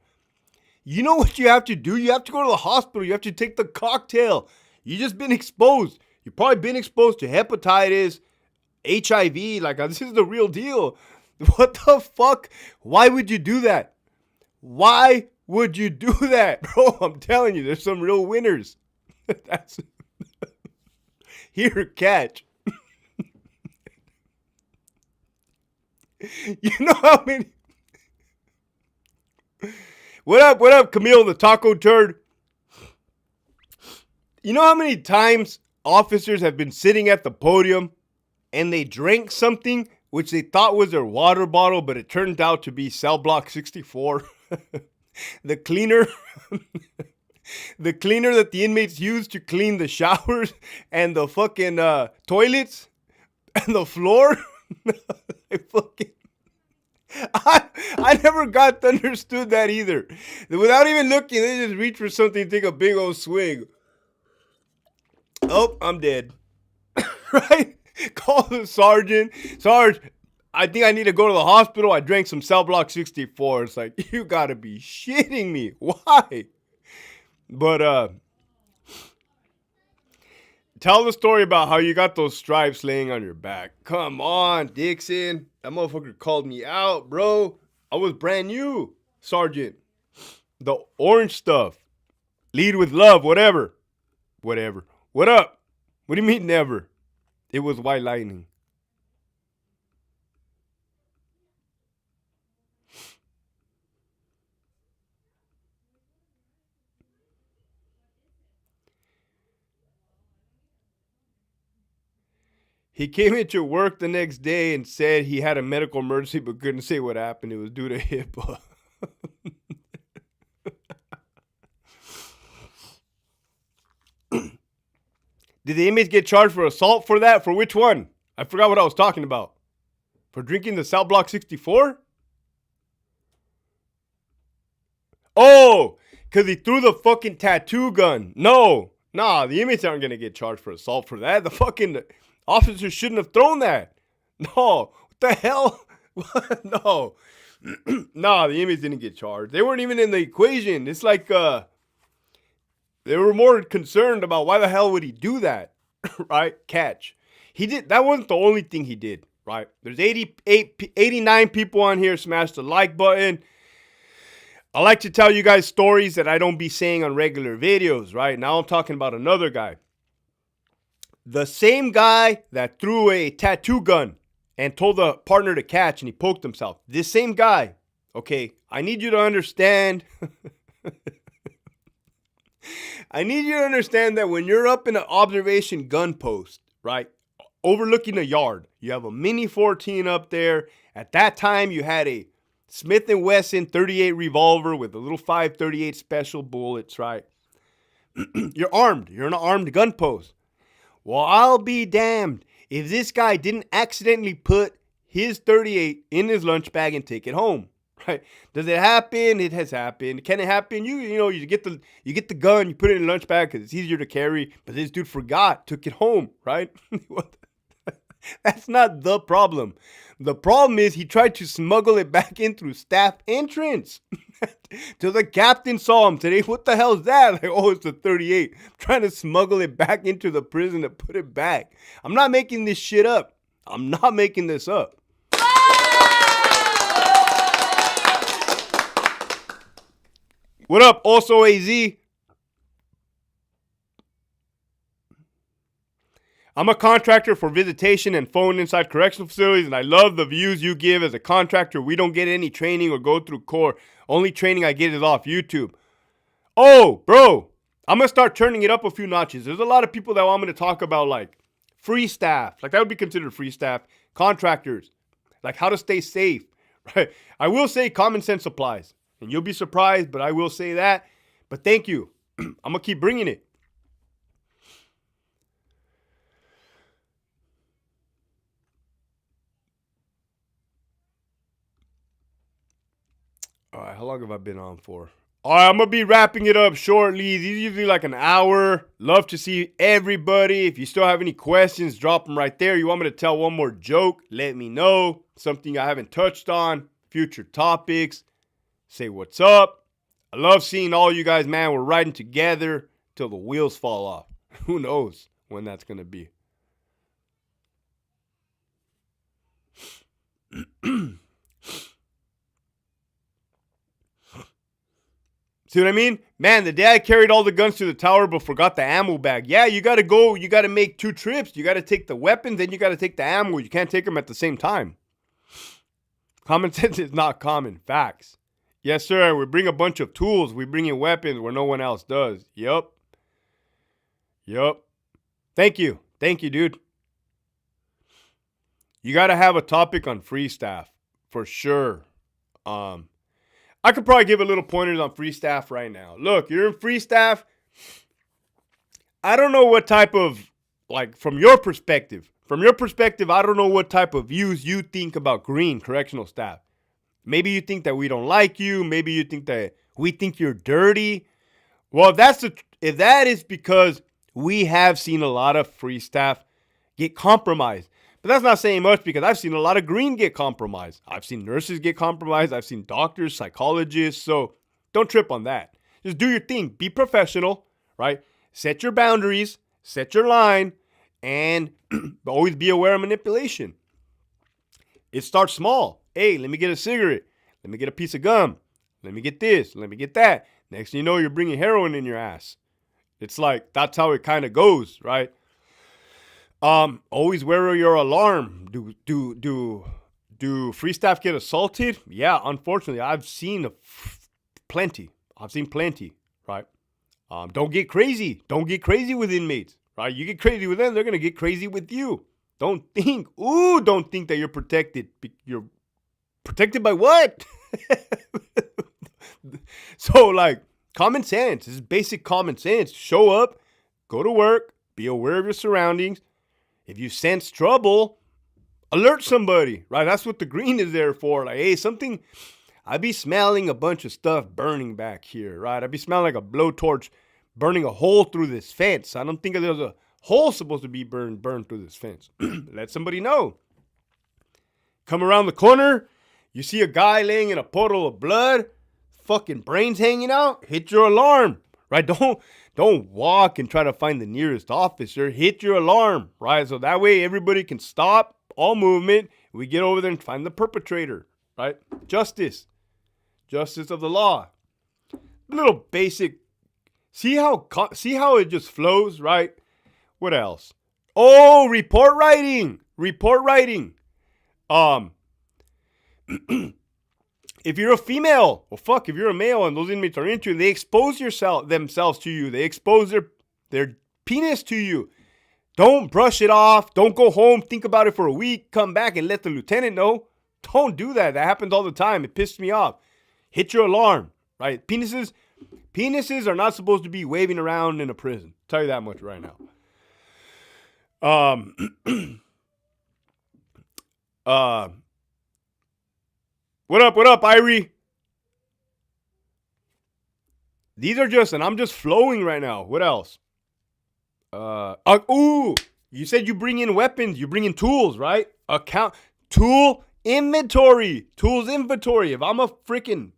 A: You know what you have to do? You have to go to the hospital. You have to take the cocktail. You just been exposed. You've probably been exposed to hepatitis, HIV. Like, this is the real deal. What the fuck? Why would you do that? Why would you do that, bro? I'm telling you, there's some real winners. That's here, catch. You know how many? What up, Camille, the taco turd? You know how many times officers have been sitting at the podium and they drank something which they thought was their water bottle, but it turned out to be cell block 64? The cleaner the cleaner that the inmates use to clean the showers and the fucking toilets and the floor. I never got understood that either. Without even looking, they just reach for something and take a big old swig. Oh, I'm dead. Right? Call the sergeant. Sarge, I think I need to go to the hospital. I drank some cell block 64. It's like, you gotta be shitting me. Why? But tell the story about how you got those stripes laying on your back. Come on, Dixon. That motherfucker called me out, bro. I was brand new, Sergeant. The orange stuff. Lead with love, whatever. Whatever. What up? What do you mean never? It was white lightning. He came into work the next day and said he had a medical emergency but couldn't say what happened. It was due to HIPAA. Did the inmates get charged for assault for that? For which one? I forgot what I was talking about. For drinking the cell block 64? Oh, because he threw the fucking tattoo gun. No. Nah, the inmates aren't going to get charged for assault for that. The fucking officers shouldn't have thrown that. No. What the hell? No. Nah, the inmates didn't get charged. They weren't even in the equation. It's like they were more concerned about why the hell would he do that, right? Catch. He did. That wasn't the only thing he did, right? There's 89 people on here. Smash the like button. I like to tell you guys stories that I don't be saying on regular videos, right? Now I'm talking about another guy. The same guy that threw a tattoo gun and told the partner to catch and he poked himself. This same guy, okay? I need you to understand. I need you to understand that when you're up in an observation gun post, right, overlooking a yard, You have a Mini 14 up there. At that time, you had a Smith & Wesson 38 revolver with a little 538 special bullets, right? You're armed. You're in an armed gun post. Well, I'll be damned if this guy didn't accidentally put his 38 in his lunch bag and take it home, right? Does it happen? It has happened. Can it happen? You get the gun, you put it in a lunch bag because it's easier to carry, but this dude forgot, took it home, right? That's not the problem. The problem is he tried to smuggle it back in through staff entrance. Till the captain saw him today. What the hell is that? Like, oh, it's a 38. I'm trying to smuggle it back into the prison to put it back. I'm not making this shit up. I'm not making this up. What up, also AZ? I'm a contractor for visitation and phone inside correctional facilities, and I love the views you give as a contractor. We don't get any training or go through core. Only training I get is off YouTube. Oh, bro, I'm going to start turning it up a few notches. There's a lot of people that want me to talk about, like, free staff. Like, that would be considered free staff. Contractors. Like, how to stay safe. Right? I will say common sense applies. And you'll be surprised, but I will say that. But thank you. I'm going to keep bringing it. All right, how long have I been on for? All right, I'm going to be wrapping it up shortly. These are usually like an hour. Love to see everybody. If you still have any questions, drop them right there. You want me to tell one more joke? Let me know. Something I haven't touched on. Future topics. Say what's up. I love seeing all you guys, man. We're riding together till the wheels fall off. Who knows when that's going to be. See what I mean? Man, the day I carried all the guns to the tower but forgot the ammo bag. Yeah, you got to go. You got to make 2 trips. You got to take the weapons, then you got to take the ammo. You can't take them at the same time. Common sense is not common. Facts. Yes, sir. We bring a bunch of tools. We bring in weapons where no one else does. Yup. Thank you. Thank you, dude. You got to have a topic on free staff. For sure. I could probably give a little pointers on free staff right now. Look, you're in free staff. I don't know what type of, like, from your perspective, I don't know what type of views you think about green correctional staff. Maybe you think that we don't like you. Maybe you think that we think you're dirty. Well, if that is because we have seen a lot of free staff get compromised. But that's not saying much because I've seen a lot of green get compromised. I've seen nurses get compromised. I've seen doctors, psychologists. So don't trip on that. Just do your thing. Be professional, right? Set your boundaries, set your line, and always be aware of manipulation. It starts small. Hey, let me get a cigarette. Let me get a piece of gum. Let me get this. Let me get that. Next thing you know, you're bringing heroin in your ass. It's like, that's how it kind of goes, right? Always wear your alarm. Do free staff get assaulted? Yeah, unfortunately, I've seen plenty. Right? Don't get crazy. Don't get crazy with inmates, right? You get crazy with them, they're gonna get crazy with you. Don't think that you're protected. You're protected by what? So, like, common sense. This is basic common sense. Show up, go to work, be aware of your surroundings. If you sense trouble, alert somebody, right? That's what the green is there for. Like, hey, I be smelling a bunch of stuff burning back here, right? I be smelling like a blowtorch burning a hole through this fence. I don't think there's a hole supposed to be burned through this fence. Let somebody know. Come around the corner, you see a guy laying in a puddle of blood, fucking brains hanging out, hit your alarm, right? Don't walk and try to find the nearest officer. Hit your alarm, right? So that way everybody can stop all movement. We get over there and find the perpetrator, right? Justice of the law. Little basic. See how it just flows, right? What else? Oh, report writing. If you're a female, if you're a male and those inmates are into you, they expose themselves to you. They expose their penis to you. Don't brush it off. Don't go home, think about it for a week, come back and let the lieutenant know. Don't do that. That happens all the time. It pisses me off. Hit your alarm, right? Penises are not supposed to be waving around in a prison. I'll tell you that much right now. What up, Irie? These are just, and I'm just flowing right now. What else? You said you bring in weapons, you bring in tools, right? Tools inventory. If I'm a freaking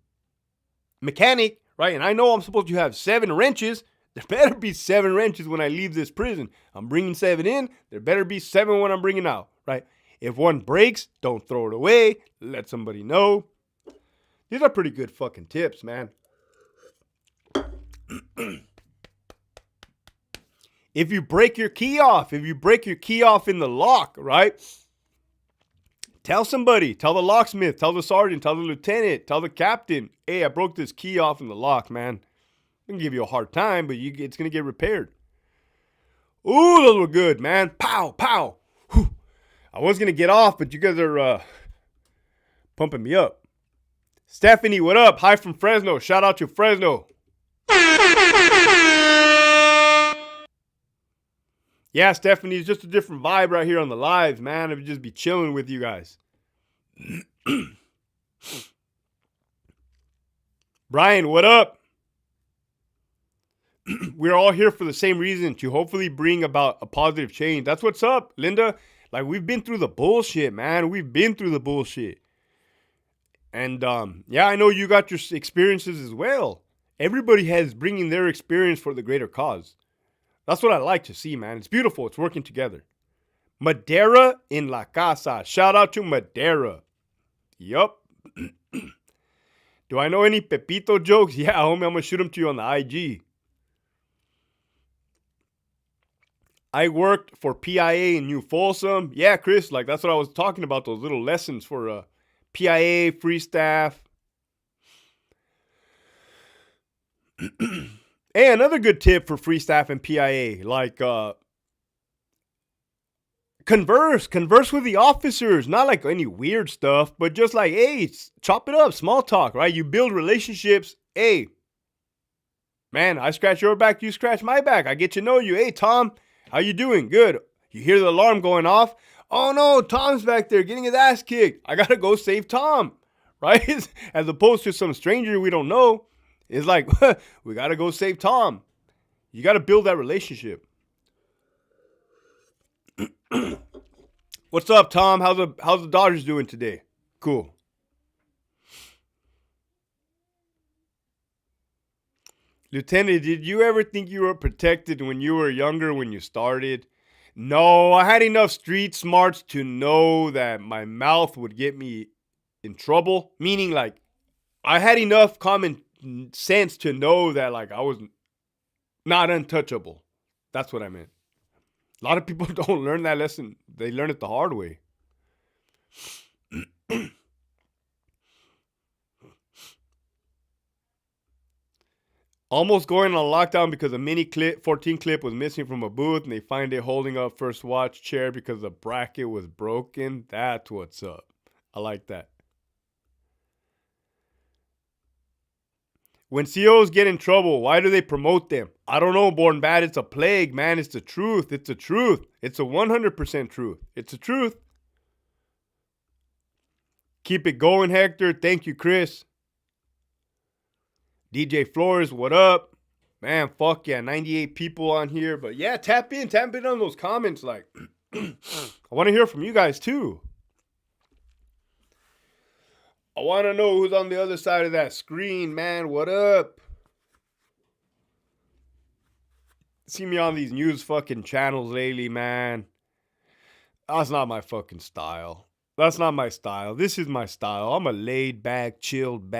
A: mechanic, right, and I know I'm supposed to have 7 wrenches, there better be 7 wrenches when I leave this prison. I'm bringing 7 in, there better be 7 when I'm bringing out, right? If one breaks, don't throw it away. Let somebody know. These are pretty good fucking tips, man. If you break your key off in the lock, right? Tell somebody, tell the locksmith, tell the sergeant, tell the lieutenant, tell the captain, hey, I broke this key off in the lock, man. I'm gonna give you a hard time, but it's gonna get repaired. Ooh, those were good, man. Pow, pow. Whew. I was gonna get off, but you guys are pumping me up. Stephanie, what up? Hi from Fresno. Shout out to Fresno. Yeah, Stephanie, it's just a different vibe right here on the live, man. I would just be chilling with you guys. Brian, what up? We're all here for the same reason, to hopefully bring about a positive change. That's what's up, Linda. Like, we've been through the bullshit, man. We've been through the bullshit. And, yeah, I know you got your experiences as well. Everybody has bringing their experience for the greater cause. That's what I like to see, man. It's beautiful. It's working together. Madera in la casa. Shout out to Madera. Yup. Do I know any Pepito jokes? Yeah, homie, I'm going to shoot them to you on the IG. I worked for PIA in New Folsom. Yeah, Chris, like that's what I was talking about, those little lessons for PIA, free staff. Hey, another good tip for free staff and PIA, like converse with the officers, not like any weird stuff, but just like, hey, chop it up, small talk, right? You build relationships. Hey, man, I scratch your back, you scratch my back. I get to know you. Hey, Tom, how you doing? Good. You hear the alarm going off. Oh no, Tom's back there getting his ass kicked. I gotta go save Tom, right? As opposed to some stranger we don't know. It's like, we got to go save Tom. You got to build that relationship. What's up, Tom? How's the Dodgers doing today? Cool. Lieutenant, did you ever think you were protected when you were younger when you started? No, I had enough street smarts to know that my mouth would get me in trouble. Meaning, like, I had enough common sense to know that, like, I was not untouchable. That's what I meant. A lot of people don't learn that lesson. They learn it the hard way. Almost going on lockdown because a mini clip 14 clip was missing from a booth and they find it holding up first watch chair because the bracket was broken. That's what's up. I like that. When COs get in trouble, why do they promote them? I don't know, Born Bad. It's a plague, man. It's the truth. It's the truth. It's a 100% truth. It's the truth. Keep it going, Hector. Thank you, Chris. DJ Flores, what up? Man, fuck yeah. 98 people on here. But yeah, tap in on those comments. Like, I want to hear from you guys too. I want to know who's on the other side of that screen, man. What up? See me on these news fucking channels lately, man. That's not my fucking style. That's not my style. This is my style. I'm a laid back, chilled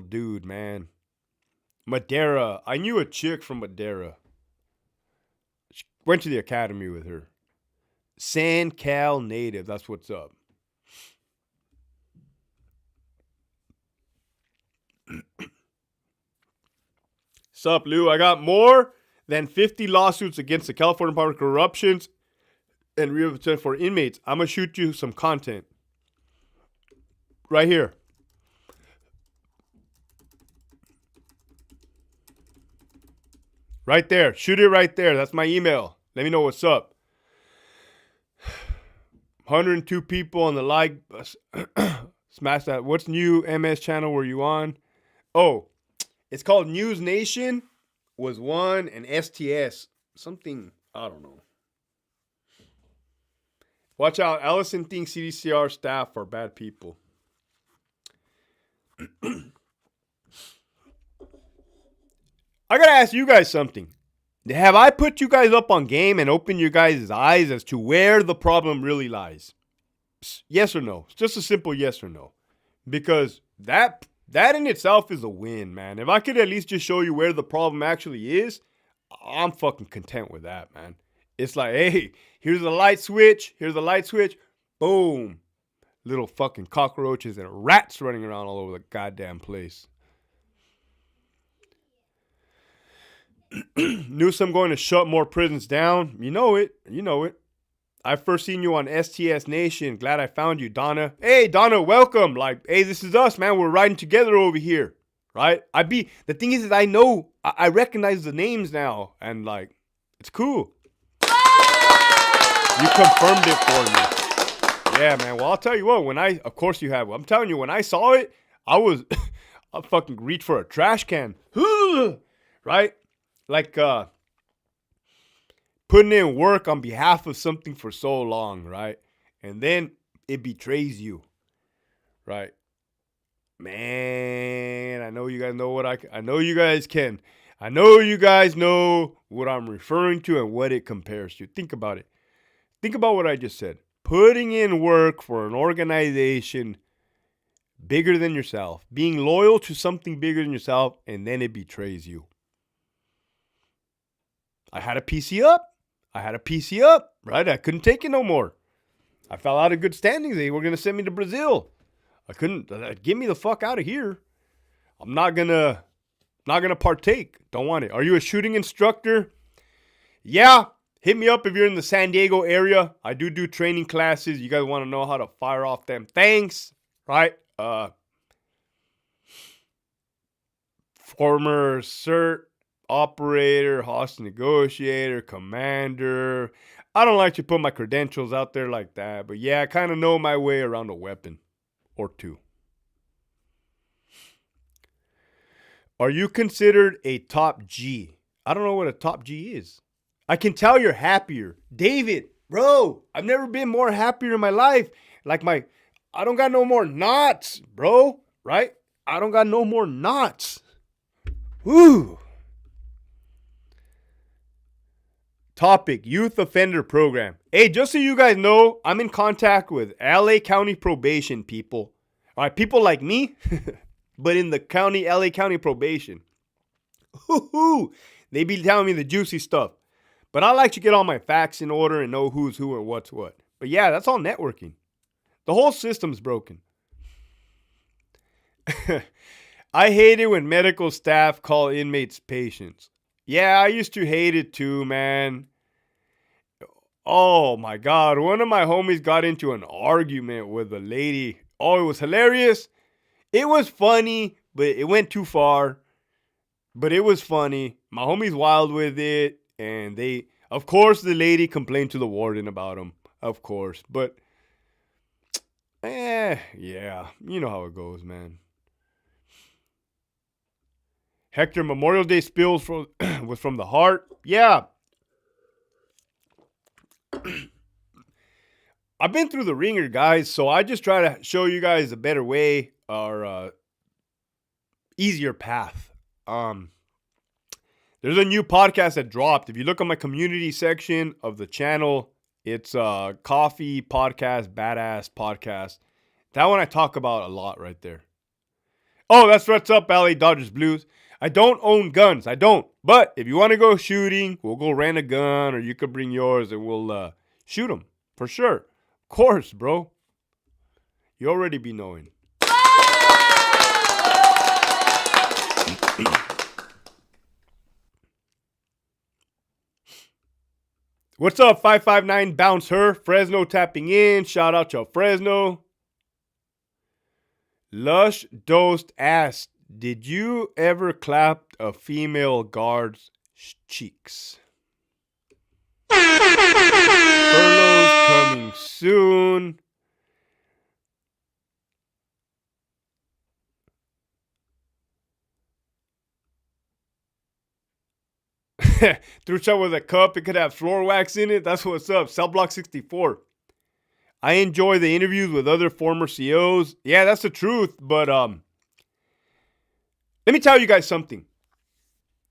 A: dude, man. Madeira. I knew a chick from Madeira. Went to the academy with her. San Cal native. That's what's up. Sup, Lou? I got more than 50 lawsuits against the California Department of Corruptions and Rehabilitation for Inmates. I'm going to shoot you some content. Right here. Right there. Shoot it right there. That's my email. Let me know what's up. 102 people on the like. Smash that. What's new MS channel were you on? Oh, it's called News Nation was one, and STS. Something, I don't know. Watch out. Allison thinks CDCR staff are bad people. I gotta ask you guys something. Have I put you guys up on game and opened your guys' eyes as to where the problem really lies? Yes or no? It's just a simple yes or no. Because that in itself is a win, man. If I could at least just show you where the problem actually is, I'm fucking content with that, man. It's like, hey, here's a light switch. Here's a light switch. Boom. Little fucking cockroaches and rats running around all over the goddamn place. Newsom going to shut more prisons down. You know it. You know it. I first seen you on STS Nation. Glad I found you, Donna. Hey, Donna, welcome. Like, hey, this is us, man. We're riding together over here. Right? The thing is I know, I recognize the names now. And like, it's cool. You confirmed it for me. Yeah, man. Well, I'll tell you what, of course you have. I'm telling you, when I saw it, I fucking reached for a trash can. Right? Like, putting in work on behalf of something for so long, right? And then it betrays you, right? Man, I know you guys know I know you guys can. I know you guys know what I'm referring to and what it compares to. Think about it. Think about what I just said. Putting in work for an organization bigger than yourself, being loyal to something bigger than yourself, and then it betrays you. I had a PC up. Right? I couldn't take it no more. I fell out of good standings. They were going to send me to Brazil. I couldn't. Get me the fuck out of here. I'm not going to partake. Don't want it. Are you a shooting instructor? Yeah. Hit me up if you're in the San Diego area. I do training classes. You guys want to know how to fire off them things, right? Former cert. Operator, hostage negotiator, commander. I don't like to put my credentials out there like that, but yeah, I kind of know my way around a weapon or two. Are you considered a top G? I don't know what a top G is. I can tell you're happier. David, bro, I've never been more happier in my life. Like I don't got no more knots, bro, right? I don't got no more knots. Woo. Topic, youth offender program. Hey, just so you guys know, I'm in contact with LA County probation people. All right, people like me, but in the county, LA County probation. They be telling me the juicy stuff. But I like to get all my facts in order and know who's who and what's what. But yeah, that's all networking. The whole system's broken. I hate it when medical staff call inmates patients. Yeah, I used to hate it too, man. Oh my God. One of my homies got into an argument with a lady. Oh, it was hilarious. It was funny, but it went too far. But it was funny. My homie's wild with it. And of course, the lady complained to the warden about him. Of course. But, yeah. You know how it goes, man. Hector, Memorial Day spills was from the heart. Yeah. I've been through the ringer, guys, so I just try to show you guys a better way or easier path. There's a new podcast that dropped. If you look on my community section of the channel, it's Coffee Podcast, Badass Podcast. That one I talk about a lot right there. Oh, that's what's up, LA Dodgers Blues. I don't own guns. I don't. But if you want to go shooting, we'll go rent a gun, or you could bring yours and we'll shoot them. For sure. Of course, bro. You already be knowing. What's up, 559 Bounce Her? Fresno tapping in. Shout out to Fresno. Lush Dosed asked, did you ever clap a female guard's cheeks? Furloughs coming soon. Through shot with a cup, it could have floor wax in it. That's what's up. Cell Block 64. I enjoy the interviews with other former CEOs. Yeah, that's the truth. But let me tell you guys something.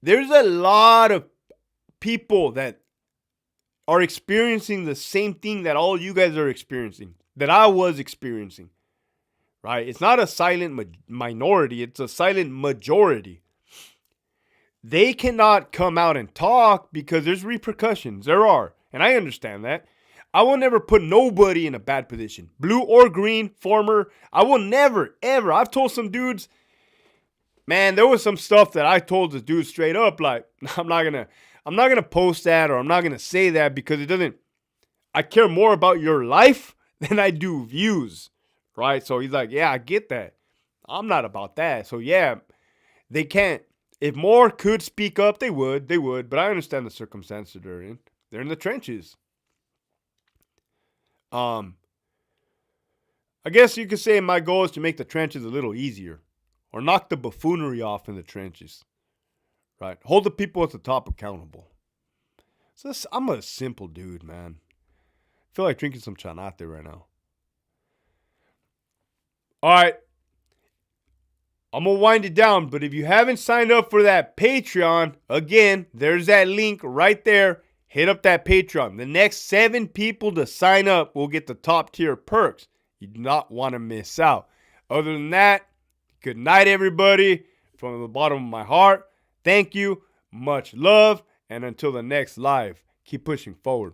A: There's a lot of people that are experiencing the same thing that all you guys are experiencing, that I was experiencing. Right? It's not a silent minority. It's a silent majority. They cannot come out and talk because there's repercussions. There are. And I understand that. I will never put nobody in a bad position. Blue or green, former. I will never, ever. I've told some dudes, man, there was some stuff that I told the dude straight up, like, I'm not gonna post that, or I'm not gonna say that because it doesn't, I care more about your life than I do views. Right? So he's like, yeah, I get that. I'm not about that. So yeah, they can't. If more could speak up, they would. But I understand the circumstances they're in. They're in the trenches. I guess you could say my goal is to make the trenches a little easier, or knock the buffoonery off in the trenches. Right? Hold the people at the top accountable. So I'm a simple dude, man. I feel like drinking some chanate right now. All right. I'm going to wind it down, but if you haven't signed up for that Patreon, again, there's that link right there. Hit up that Patreon. The next 7 people to sign up will get the top tier perks. You do not want to miss out. Other than that, good night, everybody. From the bottom of my heart, thank you. Much love. And until the next live, keep pushing forward.